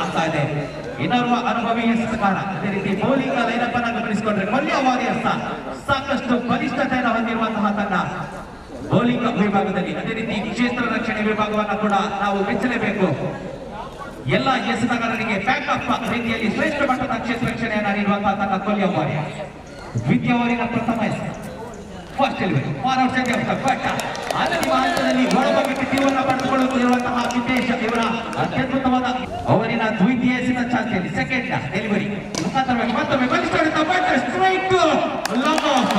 ಆಗ್ತಾ ಇದೆ. ಇನ್ನೋರ್ವ ಅನುಭವಿ ಎಸೆತಗಾರ ಅದೇ ರೀತಿ ಬೌಲಿಂಗ್ ಲೈನಪ್ ಅನ್ನು ಗಮನಿಸಿಕೊಂಡ್ರೆ ಕೊಲ್ಲಿಯ ವಾರಿಯರ್ಸ್ ಸಾಕಷ್ಟು ಬಲಿಷ್ಠತೆಯನ್ನು ಹೊಂದಿರುವಂತಹ ತಂಡ. ಬೌಲಿಂಗ್ ವಿಭಾಗದಲ್ಲಿ ಅದೇ ರೀತಿ ಕ್ಷೇತ್ರ ರಕ್ಷಣೆ ವಿಭಾಗವನ್ನು ಕೂಡ ನಾವು ಮೆಚ್ಚಲೇಬೇಕು. ಎಲ್ಲ ಎಸೆತಗಾರರಿಗೆ ಬ್ಯಾಕಪ್ ರೀತಿಯಲ್ಲಿ ಶ್ರೇಷ್ಠ ಮಟ್ಟದ ಕ್ಷೇತ್ರ ರಕ್ಷಣೆಯನ್ನು ನೀಡುವಂತಹ ತಂಡ ಕೊಲ್ಲಿಯ ವಾರಿಯರ್ಸ್. ದ್ವಿತೀಯ ಓವರಿನ ಪ್ರಥಮ ಎಸೆತ first delivery forward centre but ಅಂತಿಮ ಹಂತದಲ್ಲಿ ಒಳಭಾಗಕ್ಕೆ ತೀವ್ರ ಪಡೆದುಕೊಳ್ಳುತ್ತಿರುವಂತಹ ವಿದೇಶ ಇವರ ಅತ್ಯದ್ಭುತವಾದ ಓವರಿನ ದ್ವಿತೀಯ ಎಸೆತ ಚಾಲ್ತಿಯಲ್ಲಿ ಸೆಕೆಂಡ್ ಡೆಲಿವರಿ ಮುಖಾಂತರವಾಗಿ ಮತ್ತೊಮ್ಮೆ ಬಲಿಷ್ಠ ಬಟ್ ಸ್ಟ್ರೈಕ್ ಲಾಂಗ್ ಆಫ್.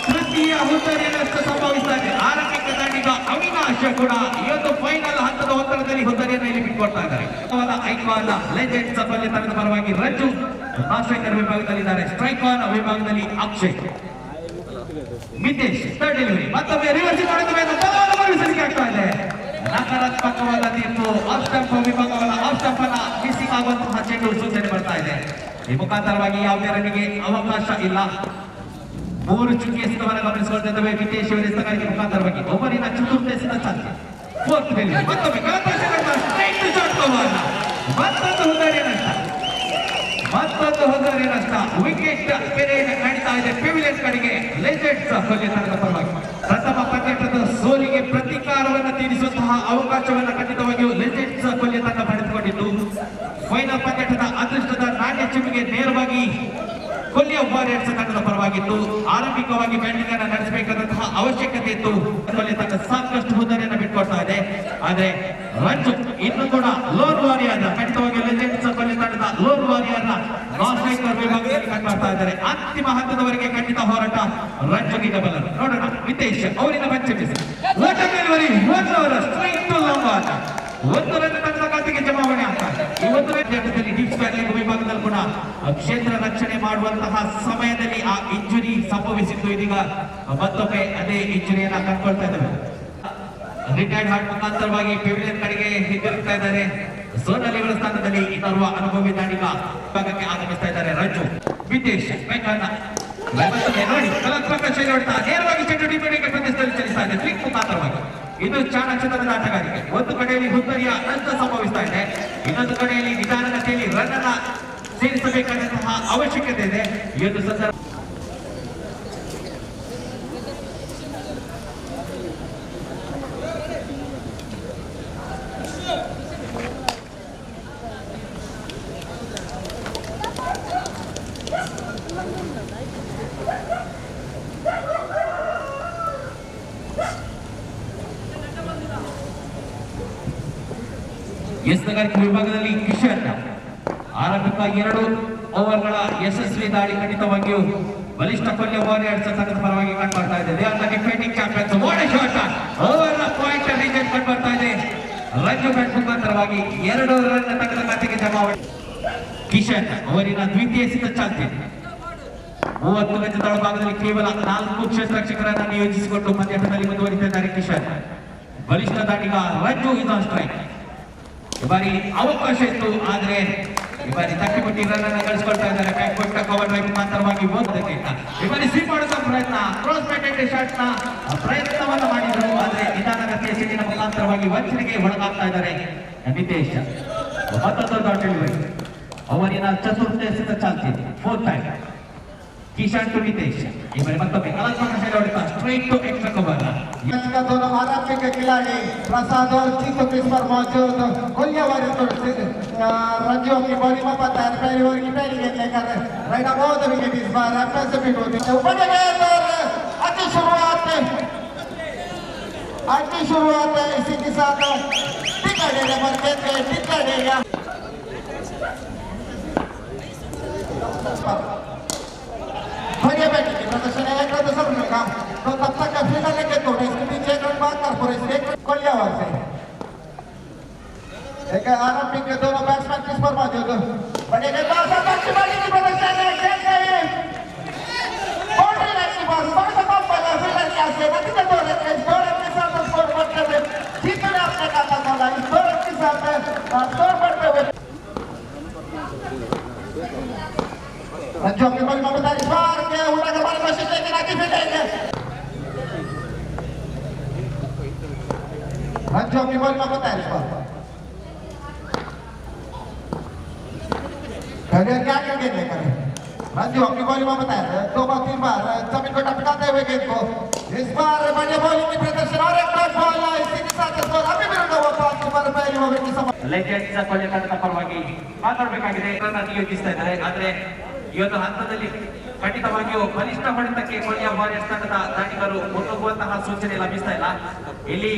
ತೃತೀಯ ಹುದ್ದರಿಯನ್ನಷ್ಟು ಸಂಭವಿಸ್ತಾ ಇದೆ. ಆರಂಭಿಕ ದಾಂಡಿಗ ಅವಿನಾಶ್ ಕೂಡ ಇವತ್ತು ಫೈನಲ್ ಹಂತದ ಒತ್ತಡದಲ್ಲಿ ಹುದ್ದರಿಯನ್ನು ಇಲ್ಲಿ ಬಿಟ್ಕೊಡ್ತಾ ಇದ್ದಾರೆ. ಐಕಾನ್ ಲೆಜೆಂಡ್ಸ್ ಪಲ್ಯ ತಂಡದ ಪರವಾಗಿ ರಜ್ಜು ಸ್ಟ್ರೈಕರ್ ವಿಭಾಗದಲ್ಲಿದ್ದಾರೆ. ಸ್ಟ್ರೈಕ್ ಆನ್ ವಿಭಾಗದಲ್ಲಿ ಅಕ್ಷಯ್. ಮಿತೇಶ್ ಥರ್ಡ್ ಡೆಲಿವರಿ ಮತ್ತೊಮ್ಮೆ ರಿವರ್ಸ್ ಮಾಡಿಸಲಿಕ್ಕೆ ಆಗ್ತಾ ಇದೆ. ನಕಾರಾತ್ಮಕವಾದ ತೀರ್ಪು ಆಫ್ ಸ್ಟಂಪ್ ವಿಭಾಗವನ್ನ ಆಫ್ ಸ್ಟಂಪ್ ಅನ್ನ ಮಿಸ್ಸಿಂಗ್ ಆಗುವಂತಹ ಚೆಂಡು ಸೂಚನೆ ಬರ್ತಾ ಇದೆ. ಈ ಮುಖಾಂತರವಾಗಿ ಯಾವುದೇ ರನ್ನಿಗೆ ಅವಕಾಶ ಇಲ್ಲ. 3 ಚುಕ್ಕಿ ಎಸೆತವನ್ನು ಗಮನಿಸಿಕೊಳ್ತಿದ್ದೇವೆ. ಮಿತೇಶ್ ಅವರ ಎಸೆತಗಾರಿಕೆ ಮುಖಾಂತರವಾಗಿ ಓವರಿನ ಚತುರ್ಥ ಎಸೆತ ಚಾಲ್ತಿ ಫೋರ್ತ್ ಡೆಲಿವರಿ ಮತ್ತೊಮ್ಮೆ ಸ್ಟ್ರೈಟ್ ಶಾಟ್ ಕವರ್. ಮತ್ತೊಂದು ಹುದ್ದರಿ ನಷ್ಟ. ವಿಕೆಟ್ ಪೆರೇಡ್ ನಡೀತಾ ಇದೆ ಪೆವಿಲಿಯನ್ ಕಡೆಗೆ ಲೆಜೆಂಡ್ಸ್ ಕೊಲ್ಲಿ ತಂಡದ ಪರವಾಗಿ. ಪ್ರಥಮ ಪಂದ್ಯದ ಸೋಲಿಗೆ ಪ್ರತೀಕಾರವನ್ನು ತೀರಿಸುವಂತಹ ಅವಕಾಶವನ್ನು ಖಂಡಿತವಾಗಿಯೂ ಲೆಜೆಂಡ್ಸ್ ಕೊಲ್ಲಿ ತಂಡ ಪಡೆದುಕೊಂಡಿದ್ದು ಫೈನಲ್ ಪಂದ್ಯದ ಅದೃಷ್ಟದ ನಾಣ್ಯ ಚಿಮ್ಮಿಗೆ ನೇರವಾಗಿ ಕೊಲ್ಲಿಯ ವಾರಿಯರ್ಸ್ ತಂಡದ ಪರವಾಗಿತ್ತು. ಆರಂಭಿಕವಾಗಿ ಬ್ಯಾಟಿಂಗ್ ಅನ್ನು ನಡೆಸಬೇಕಾದಂತಹ ಅವಶ್ಯಕತೆ ಇತ್ತು. ಕೊಲ್ಲಿ ತಂಡ ಸಾಕಷ್ಟು ಹುದ್ದರಿಯನ್ನು ಬಿಟ್ಕೊಡ್ತಾ ಇದೆ. ಆದ್ರೆ ರಂಜು ಇನ್ನು ಕೂಡ ಲೋನ್ ವಾರಿಯರ್ ಖಂಡಿತವಾಗಿ ಲೆಜೆಂಡ್ಸ್ ಕೊಲ್ಲಿ ತಂಡದ ಲೋನ್ ವಾರಿಯರ್ ನಾನ್ ಸ್ಟ್ರೈಕರ್ ವಿಭಾಗದಲ್ಲಿ ಕಂಡುಬರ್ತಾ ಇದ್ದಾರೆ. ಅಂತಿಮ ಹಂತದವರೆಗೆ ಖಂಡಿತ ಹೋರಾಟ ರಂಜುಗೆ ಡಬಲ್. ನೋಡೋಣ ಮಿತೇಶ್ ಅವರಿನ ಪಂಚಮಿಸಿ delivery 1 over strike to long on. 1 run ತಂಡದ ಖಾತೆಗೆ ಜಮಾವಣೆ ಆಗ್ತಾರೆ. ಈ 1 ರನ್ ಡಿಪ್ಸ್ ಬ್ಯಾಟಿಂಗ್ ವಿಭಾಗದಲ್ಲಿ ಕೂಡ ಕ್ಷೇತ್ರ ರಕ್ಷಣೆ ಮಾಡುವಂತಹ ಸಮಯದಲ್ಲಿ ಆ ಇಂಜುರಿ ಸಂಭವಿಸಿದ್ದು. ಇದೀಗ ಮತ್ತೊಮ್ಮೆ ಅದೇ ಇಂಜುರಿಯನ್ನ ಕಂಡುಕೊಳ್ತಾ ಇದ್ದೇವೆ. ರಿಟೈರ್ಡ್ ಹಾರ್ಟ್ ಮುಖಾಂತರವಾಗಿ ಪೆವಿಲಿಯನ್ ಕಡೆಗೆ ಹಿಂದಿರುಗ್ತಾ ಇದ್ದಾರೆ. ಸೋನಾಲಿ ಅವರ ಸ್ಥಾನದಲ್ಲಿ ಇನ್ನೋರ್ವ ಅನುಭವಿ ದಾಂಡಿಗ ಭಾಗಕ್ಕೆ ಆಗಮಿಸ್ತಾ ಇದ್ದಾರೆ ರಂಜು. ಮಿತೇಶ್ ನೋಡಿ ಕಲಾತ್ಮಕ ಶೈಲಿ ಹೊಡ್ತಾ ನೇರವಾಗಿ ಚೆಂಡು ಡಿಪೆಂಡಿಂಗ್ ಪ್ರದೇಶದಲ್ಲಿ ಚಲಿಸ್ತಾ ಇದೆ ಕ್ಲಿಕ್ ಮುಖಾಂತರವಾಗಿ. ಇದು ಚಾಣಕ್ಷತನದ ಆಟಗಾರಿಕೆ. ಒಂದು ಕಡೆಯಲ್ಲಿ ಹುದ್ದರಿಯ ನಷ್ಟ ಸಂಭವಿಸ್ತಾ ಇದೆ, ಇನ್ನೊಂದು ಕಡೆಯಲ್ಲಿ ನಿಧಾನಗತಿಯಲ್ಲಿ ರನ್ ಅನ್ನ ಸೇರಿಸಬೇಕಾದಂತಹ ಅವಶ್ಯಕತೆ ಇದೆ. ಈ ಒಂದು ಸಂದರ್ಭ ಎಸೆತಗಾರಿಕೆ ವಿಭಾಗದಲ್ಲಿ ಕಿಶನ್ ಆರಂಭಿಕ 2 ಓವರ್ಗಳ ಯಶಸ್ವಿ ದಾಳಿ ಖಂಡಿತವಾಗಿಯೂ ಬಲಿಷ್ಠ ಕೊಲ್ಲಿ ವಾರಿಯರ್ಸ್ ತಂಡದ ಪರವಾಗಿ ಕಂಡುಬರ್ತಾ ಇದೆ. They are the defending champions. What a shot over point region ಕಂಡುಬರ್ತಾ ಇದೆ. ರಂಜು ಬ್ಯಾಟ್ ಮುಖಾಂತರವಾಗಿ 2 ರನ್ ತಂಡದ ಖಾತೆಗೆ ಜಮಾವಣೆ. ಕಿಶನ್ ಅವರಿನ ದ್ವಿತೀಯ ಎಸೆತ ಚಾಲ್ತಿ 30 ಗಜದ ಒಳಭಾಗದಲ್ಲಿ ಕೇವಲ 4 ಕ್ಷೇತ್ರ ರಕ್ಷಕರನ್ನು ನಿಯೋಜಿಸಿಕೊಂಡು ಪಂದ್ಯಾಟದಲ್ಲಿ ಮುಂದುವರಿತಿದ್ದಾರೆ ಕಿಶನ್. ಬಲಿಷ್ಠ ದಾಟಿಗ ರಂಜು ಇಸ್ ಆನ್ ಸ್ಟ್ರೈಕ್. ಈ ಬಾರಿ ಅವಕಾಶ ಇತ್ತು, ಆದ್ರೆ ಈ ಬಾರಿ ತಟ್ಟಿಬಿಟ್ಟಿ ರನ್ ಅನ್ನು ಗಳಿಸಿಕೊಳ್ತಾ ಇದ್ದಾರೆ. ಬ್ಯಾಕ್ವರ್ಡ್ ಕವರ್ ಡ್ರೈವ್ ಮುಖಾಂತರವಾಗಿ ಹೋಗೋದಕ್ಕೆ ಈ ಬಾರಿ ಸ್ವೀಪ್ ಮಾಡುವ ಪ್ರಯತ್ನ, ಕ್ರಾಸ್ ಬ್ಯಾಟೆಡ್ ಶಾಟ್ ನ ಪ್ರಯತ್ನವನ್ನು ಮಾಡಿದ್ರು, ಆದ್ರೆ ನಿಧಾನಗತಿಯ ಸಿಡಿನ ಮುಖಾಂತರವಾಗಿ ವಂಚನೆಗೆ ಒಳಗಾಗ್ತಾ ಇದ್ದಾರೆ ಮಿತೇಶ್. ಮತ್ತೊಂದು ಡಾಟ್ ಡೆಲಿವರಿ ಅವರಿನ ಚತುರ್ಥ ಎಸೆತ ಚಾಲ್ತಿ fourth time. Kishan to Mitesh. ಈ ಬಾರಿ ಮತ್ತೊಮ್ಮೆ ಕಲಾತ್ಮಕ ಶೈಲಿ ಹೊಡೆತ ಸ್ಟ್ರೈಟ್ ಟು एक्स्ट्रा कवर. दोनों आरंभ के खिलाड़ी प्रसाद और चीफ ऑफिस पर मौजूद कोलिया वारियर्स रंजू की बॉलिंग में पता है पहली ओवर की पहली गेंद लेकर राइट बहुत विकेट इस बार एफएस से बीट होती है. ऊपर गेंद और अच्छी शुरुआत है. इसी के साथ टिका देगा पर गेंद टिका देगा बढ़िया बैटिंग प्रदर्शन है. एक रन सब मिलेगा तो तब तक फील्डर लेके तो इसके पीछे एक रन बात कर पूरे एक कोलिया वार से एक आरंभिक के दोनों बैट्समैन किस पर मौजूद बड़े के पास अच्छी बॉलिंग की प्रदर्शन है. खेल गए बाउंड्री लाइन के पास बड़ा सा बम पड़ा फील्डर के आगे नतीजा 2 रन के साथ स्कोर बढ़ते हुए जीतने अपने खाता खोला. इस 2 रन के साथ स्कोर बढ़ते हुए रंजू अपनी बॉलिंग में बता इस बार के उड़ा के बाल कोशिश लेकिन आगे फेंकेंगे. रंजू अपनी बॉलिंग में बता इस बार करियर क्या क्या गेंद लेकर राजू अपनी बॉलिंग में बताया 2 बार 3 बार जमीन को टपकाते हुए गेंद को इस बार बढ़िया बॉलिंग की प्रदर्शन और एक डॉट बॉल इसी के साथ स्कोर अभी भी रखा हुआ 5 ओवर पहले ओवर की समय ಲೆಜೆಂಡ್ಸ್ ಕೊಹ್ಲಿ ತಂಡದ ಪರವಾಗಿ ಮಾತಾಡಬೇಕಾಗಿದೆ. ನಿಯೋಜಿಸ್ತಾ ಇದ್ದಾರೆ. ಆದ್ರೆ ಇವತ್ತು ಹಂತದಲ್ಲಿ ಖಂಡಿತವಾಗಿಯೂ ಬಲಿಷ್ಠ ಹೊಡೆತಕ್ಕೆ ಕೊಹ್ಲಿ ವಾರಿಯರ್ಸ್ ತಂಡದ ದಾಳಿಗರು ಮುನ್ನುಗ್ಗುವಂತಹ ಸೂಚನೆ ಲಭಿಸ್ತಾ ಇಲ್ಲ. ಇಲ್ಲಿ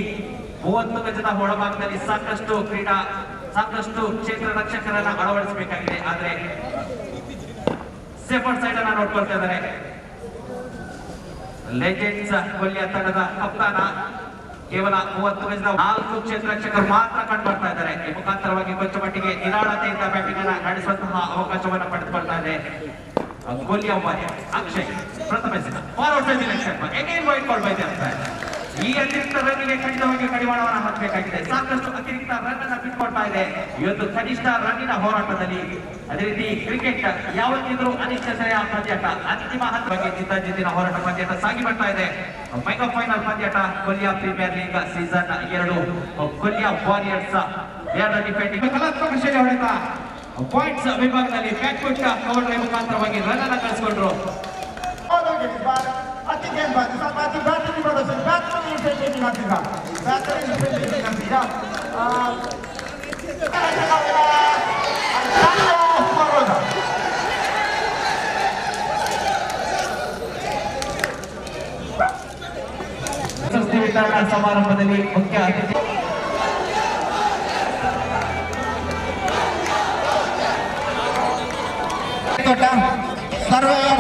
30 ಗಜದ ಒಳಭಾಗದಲ್ಲಿ ಸಾಕಷ್ಟು ಕ್ಷೇತ್ರ ರಕ್ಷಕರನ್ನ ಅಳವಡಿಸಬೇಕಾಗಿದೆ. ಆದ್ರೆ ಸೇಫರ್ ಸೈಡ್ ಅನ್ನ ನೋಡ್ಕೊಳ್ತಾ ಇದ್ದಾರೆ ಲೆಜೆಂಡ್ಸ್ ಕೊಹ್ಲಿ ತಂಡದ ಕಪ್ತಾನ. ಕೇವಲ 30 ಗಜದ 4 ಕ್ಷೇತ್ರ ರಕ್ಷಕರು ಮಾತ್ರ ಕಂಡು ಬರ್ತಾ ಇದ್ದಾರೆ. ಈ ಮುಖಾಂತರವಾಗಿ ಕೊಂಚ ಮಟ್ಟಿಗೆ ನಿರಾಳತೆಯಿಂದ ಬ್ಯಾಟಿಂಗ್ ಅನ್ನ ನಡೆಸುವಂತಹ ಅವಕಾಶವನ್ನು ಪಡೆದುಕೊಳ್ತಾ ಇದೆ ಕೊಹ್ಲಿ ವಾರಿಯರ್ಸ್. ಅಕ್ಷಯ್ ಪ್ರಥಮ ಎಸೆತ forward side again white ball by ಅಂತ ಈ ಅತಿರಿಕ್ತ ರನ್ನಿಗೆ ಖಂಡಿತವಾಗಿ ಕಡಿವಾಣವನ್ನು ಹಾಕಬೇಕಾಗಿದೆ. ಸಾಕಷ್ಟು ಅತಿರಿಕ್ತ ರನ್ ಅನ್ನ ಬಿಟ್ಕೊಡ್ತಾ ಇದೆ ಇವತ್ತು ಕನಿಷ್ಠ ರನ್ನಿನ ಹೋರಾಟದಲ್ಲಿ. ಅದೇ ರೀತಿ ಕ್ರಿಕೆಟ್ ಯಾವತ್ತಿದ್ರೂ ಅನಿಶ್ಚಿತತೆಯ ಪಂದ್ಯಾಟ. ಅಂತಿಮ ಹಂತವಾಗಿ ಜಿದ್ದಾಜಿದ್ದಿನ ಹೋರಾಟ ಪಂದ್ಯಾಟ ಸಾಗಿ ಬರ್ತಾ ಇದೆ. ಮೆಗಾ ಫೈನಲ್ ಪಂದ್ಯಾಟ Kohli premier league season 2 Kohli warriors defending ಕಲಾತ್ಮಕ ಶೈಲಿ ಹೊಡೆತ ಪಾಯಿಂಟ್ಸ್ ವಿಭಾಗದಲ್ಲಿ ಬ್ಯಾಕ್ ಫುಟ್ ಕವರ್ ಡ್ರೈವ್ ಮುಖಾಂತರವಾಗಿ ರನ್ ಅನ್ನ ಗಳಿಸಿಕೊಂಡ್ರು. अच्छी गेंदबाजी साथ अच्छी बैटिंग की प्रदर्शन बेहतरीन फील्डिंग नतीजा ಪ್ರಶಸ್ತಿ ವಿತರಣಾ ಸಮಾರಂಭದಲ್ಲಿ ಮುಖ್ಯ ಅತಿಥಿ सर्वेयर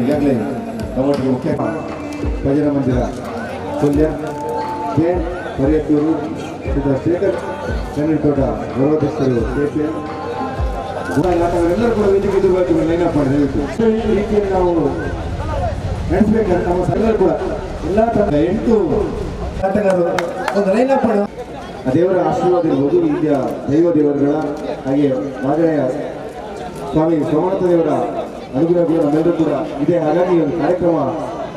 ಈಗಾಗಲೇ ನಮ್ಮೊಟ್ಟಿಗೆ ಮುಖ್ಯ ಭಜನಾ ಮಂದಿರ ಕೊಲ್ಯ ಕೆ ಪರಿಯತ್ತೂರು ಶೇಖರ್ ಕನ್ನಡತೋಟ ಗೌರವಾಧ್ಯಕ್ಷರು KPL ಎಲ್ಲರೂ ಕೂಡ ವೇದಿಕೆ ಎದುರುವಾಗಿ ಲೈನಪ್ ಮಾಡಿದೆ. ಈ ರೀತಿಯಲ್ಲಿ ನಾವು ನಡೆಸಬೇಕಾದ್ರೆ ನಮ್ಮ ಎಲ್ಲರೂ ಕೂಡ ಎಲ್ಲ ಥರದ 8 ಆಟಗಾರರು ಒಂದು ಲೈನಪ್ ಮಾಡುವ ದೇವರ ಆಶೀರ್ವಾದ ಇರ್ಬೋದು. ಇಲ್ಲಿಯ ದೈವ ದೇವರುಗಳ ಹಾಗೆ ಮಾದಳೆಯ ಸ್ವಾಮಿ ಸೋಮನಾಥ ದೇವರ ಅನುಗ್ರಹ ಕೂಡ ನಮ್ಮೆಲ್ಲರೂ ಕೂಡ ಇದೆ. ಹಾಗಾಗಿ ಒಂದು ಕಾರ್ಯಕ್ರಮ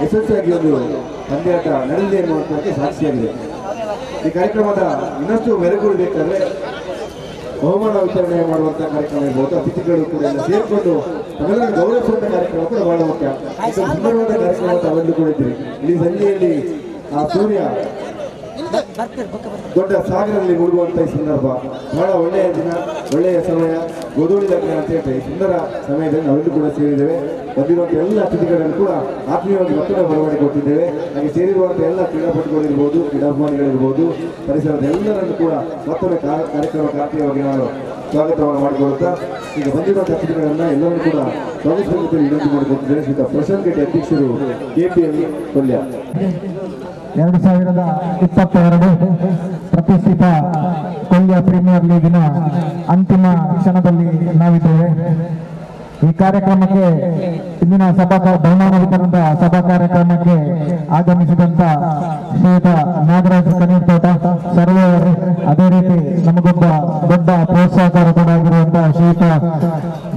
ಯಶಸ್ವಿಯಾಗಿ ಒಂದು ಪಂದ್ಯಾಟ ನಡೆದಿದೆ ಎನ್ನುವಂಥದ್ದಕ್ಕೆ ಸಾಕ್ಷಿಯಾಗಿದೆ. ಈ ಕಾರ್ಯಕ್ರಮದ ಇನ್ನಷ್ಟು ಮೆರುಗೂಡಬೇಕಾದ್ರೆ ಬಹುಮಾನ ವಿತರಣೆ ಮಾಡುವಂತಹ ಕಾರ್ಯಕ್ರಮ ಇರ್ಬೋದು. ಅತಿಥಿಗಳು ಕೂಡ ಎಲ್ಲ ಸೇರಿಕೊಂಡು ನಮ್ಮೆಲ್ಲರೂ ಗೌರವಿಸುವಂಥ ಕಾರ್ಯಕ್ರಮ ಕೂಡ ಬಹಳ ಮುಖ್ಯ. ಸುಂದರವಾದ ಕಾರ್ಯಕ್ರಮ ತಾವೆಲ್ಲರೂ ಕೂಡ ಇದ್ದೀರಿ. ಇಲ್ಲಿ ಸಂಜೆಯಲ್ಲಿ ಆ ಸೂರ್ಯ ದೊಡ್ಡ ಸಾಗರದಲ್ಲಿ ಮುಳುಗುವಂತ ಈ ಸಂದರ್ಭ ಬಹಳ ಒಳ್ಳೆಯ ದಿನ, ಒಳ್ಳೆಯ ಸಮಯ, ಗೋಧೂಳಿ ಲಗ್ನ ಅಂತ ಹೇಳ್ತಾರೆ. ಈ ಸುಂದರ ಸಮಯದಲ್ಲಿ ನಾವೆಲ್ಲರೂ ಕೂಡ ಸೇರಿದ್ದೇವೆ. ಬಂದಿರುವಂಥ ಎಲ್ಲ ಅತಿಥಿಗಳನ್ನು ಕೂಡ ಆತ್ಮೀಯವಾಗಿ ಮತ್ತೊಮ್ಮೆ ಬರಮಾಡಿಕೊಟ್ಟಿದ್ದೇವೆ. ಹಾಗೆ ಸೇರಿರುವಂಥ ಎಲ್ಲ ಕ್ರೀಡಾಪಟುಗಳಿರ್ಬೋದು, ಕ್ರೀಡಾಭಿಮಾನಿಗಳಿರ್ಬೋದು, ಪರಿಸರದ ಎಲ್ಲರನ್ನು ಕೂಡ ಮತ್ತೊಮ್ಮೆ ಕಾರ್ಯಕ್ರಮಕ್ಕೆ ಆತ್ಮೀಯವಾಗಿ ನಾನು ಸ್ವಾಗತವನ್ನು ಮಾಡಿಕೊಳ್ಳುತ್ತಾ ಈಗ ಬಂದಿರುವಂಥ ಅತಿಥಿಗಳನ್ನು ಎಲ್ಲರನ್ನೂ ಕೂಡ ಸ್ವಾಗತಿಸಬೇಕು ವಿನಂತಿ ಮಾಡಿಕೊಟ್ಟಿದ್ದೇನೆ. ಶ್ರೀ ಪ್ರಶಾಂತ್ ಗೆಟ್ಟಿ ಅಧ್ಯಕ್ಷರು KPL ಕೊಲ್ಯ. 2022 ಪ್ರತಿಷ್ಠಿತ ಕೊಹ್ಲಿ ಪ್ರೀಮಿಯರ್ ಲೀಗಿನ ಅಂತಿಮ ಕ್ಷಣದಲ್ಲಿ ನಾವಿದ್ದೇವೆ. ಈ ಕಾರ್ಯಕ್ರಮಕ್ಕೆ ಇಂದಿನ ಬಹುಮಾನ ವಿತರಣದ ಸಭಾ ಕಾರ್ಯಕ್ರಮಕ್ಕೆ ಆಗಮಿಸಿದಂತ ಶ್ರೀಯುತ ನಾಗರಾಜ್ ಕನೀರ್ತೋಟ ಸರ್ವೇಯರ್, ಅದೇ ರೀತಿ ನಮಗೊಬ್ಬ ದೊಡ್ಡ ಪ್ರೋತ್ಸಾಹಕಾರ ಕೂಡ ಆಗಿರುವಂತಹ ಶ್ರೀಯುತ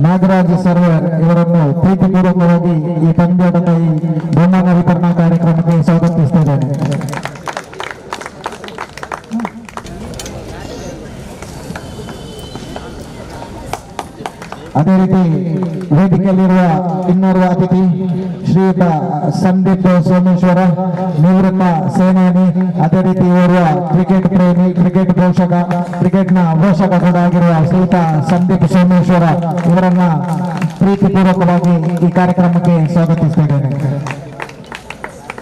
ನಾಗರಾಜ್ ಸರ್ವೇಯರ್ ಇವರನ್ನು ಪ್ರೀತಿಪೂರ್ವಕವಾಗಿ ಈ ಪಂದ್ಯಾಟದ ಈ ಬಹುಮಾನ ವಿತರಣಾ ಕಾರ್ಯಕ್ರಮಕ್ಕೆ ಸ್ವಾಗತಿಸುತ್ತಿದ್ದೇನೆ. ಅದೇ ರೀತಿ ವೇದಿಕೆಯಲ್ಲಿರುವ ಇನ್ನೋರ್ವ ಅತಿಥಿ ಶ್ರೀಯುತ ಸಂದೀಪ್ ಸೋಮೇಶ್ವರ, ನಿವೃತ್ತ ಸೇನಾನಿ, ಅದೇ ರೀತಿ ಓರ್ವ ಕ್ರಿಕೆಟ್ ಪ್ರೇಮಿ, ಕ್ರಿಕೆಟ್ ಪೋಷಕ, ಕ್ರಿಕೆಟ್ನ ಪೋಷಕ ಕೂಡ ಆಗಿರುವ ಶ್ರೀಯುತ ಸಂದೀಪ್ ಸೋಮೇಶ್ವರ ಇವರನ್ನ ಪ್ರೀತಿಪೂರ್ವಕವಾಗಿ ಈ ಕಾರ್ಯಕ್ರಮಕ್ಕೆ ಸ್ವಾಗತಿಸುತ್ತಿದ್ದೇನೆ.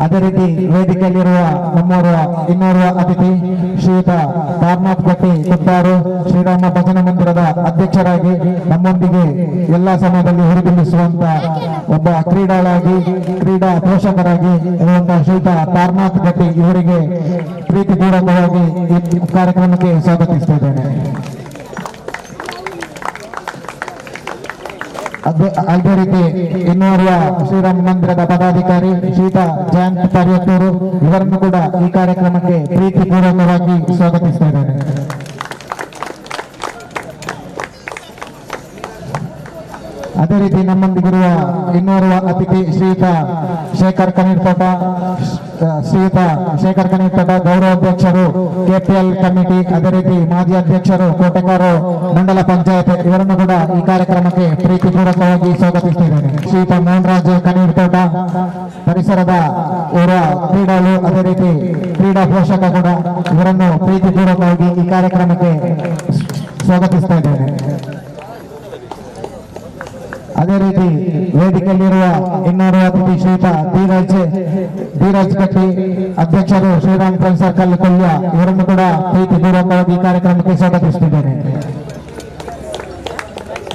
ಅದೇ ರೀತಿ ವೇದಿಕೆಯಲ್ಲಿರುವ ನಮ್ಮೋರ್ವ ಇನ್ನೋರ್ವ ಅತಿಥಿ ಶ್ರೀಯುತ ತಾರನಾಥ್ ಗಟ್ಟಿ ಕುತ್ತಾರು, ಶ್ರೀರಾಮ ಭಜನಾ ಮಂದಿರದ ಅಧ್ಯಕ್ಷರಾಗಿ ನಮ್ಮೊಂದಿಗೆ ಎಲ್ಲಾ ಸಮಯದಲ್ಲಿ ಹುರಿದುಂಬಿಸುವಂತ ಒಬ್ಬ ಕ್ರೀಡಾಳಾಗಿ, ಕ್ರೀಡಾ ಪೋಷಕರಾಗಿ ಇರುವಂತಹ ಶ್ರೀಯುತ ತಾರನಾಥ್ ಗಟ್ಟಿ ಇವರಿಗೆ ಪ್ರೀತಿಪೂರ್ವಕವಾಗಿ ಈ ಕಾರ್ಯಕ್ರಮಕ್ಕೆ ಸ್ವಾಗತಿಸುತ್ತಿದ್ದೇನೆ. ಅದೇ ರೀತಿ ಇನ್ನೋರ್ವ ಶ್ರೀರಾಮ ಮಂದಿರದ ಪದಾಧಿಕಾರಿ ಶ್ರೀಯುತ ಜಯಂತ್ ಪರ್ಯತ್ತೂರು ಇವರನ್ನು ಕೂಡ ಈ ಕಾರ್ಯಕ್ರಮಕ್ಕೆ ಪ್ರೀತಿಪೂರ್ವಕವಾಗಿ ಸ್ವಾಗತಿಸ್ತಾ ಇದ್ದಾರೆ. ಅದೇ ರೀತಿ ನಮ್ಮೊಂದಿಗಿರುವ ಇನ್ನೋರ್ವ ಅತಿಥಿ ಶ್ರೀಯುತ ಶೇಖರ್ ಕನೀರ್ಪಟ, ಶ್ರೀಯುತ ಶೇಖರ್ ಕನೀರ್ಪಟ ಗೌರವಾಧ್ಯಕ್ಷರು ಕೆಪಿಎಲ್ ಕಮಿಟಿ, ಅದೇ ರೀತಿ ಮಾಜಿ ಅಧ್ಯಕ್ಷರು ಕೋಟೆಕಾರು ಮಂಡಲ ಪಂಚಾಯತ್ ಇವರನ್ನು ಕೂಡ ಈ ಕಾರ್ಯಕ್ರಮಕ್ಕೆ ಪ್ರೀತಿಪೂರ್ವಕವಾಗಿ ಸ್ವಾಗತಿಸುತ್ತಿದ್ದೇನೆ. ಶ್ರೀಯುತ ಮೋಹನ್ರಾಜ್ ಕನೀರ್ಪಟ ಪರಿಸರದ ಓರ್ವ ಕ್ರೀಡಾಳು, ಅದೇ ರೀತಿ ಕ್ರೀಡಾ ಪೋಷಕ ಕೂಡ ಇವರನ್ನು ಪ್ರೀತಿಪೂರ್ವಕವಾಗಿ ಈ ಕಾರ್ಯಕ್ರಮಕ್ಕೆ ಸ್ವಾಗತಿಸ್ತಾ ಇದ್ದೇನೆ. ಅದೇ ರೀತಿ ವೇದಿಕೆಯಲ್ಲಿರುವ ಇನ್ನೋರ್ವ ಅತಿಥಿ ಶ್ರೀಯುತ ಧೀರಜ್ ಕಟ್ಟಿ, ಅಧ್ಯಕ್ಷರು ಶ್ರೀರಾಮ್ ಫ್ರೆಂಡ್ ಸರ್ಕಲ್ ಕೊಲ್ಯ ಇವರನ್ನು ಕೂಡ ಪ್ರೀತಿಪೂರ್ವಕವಾಗಿ ಈ ಕಾರ್ಯಕ್ರಮಕ್ಕೆ ಸ್ವಾಗತಿಸುತ್ತಿದ್ದೇನೆ.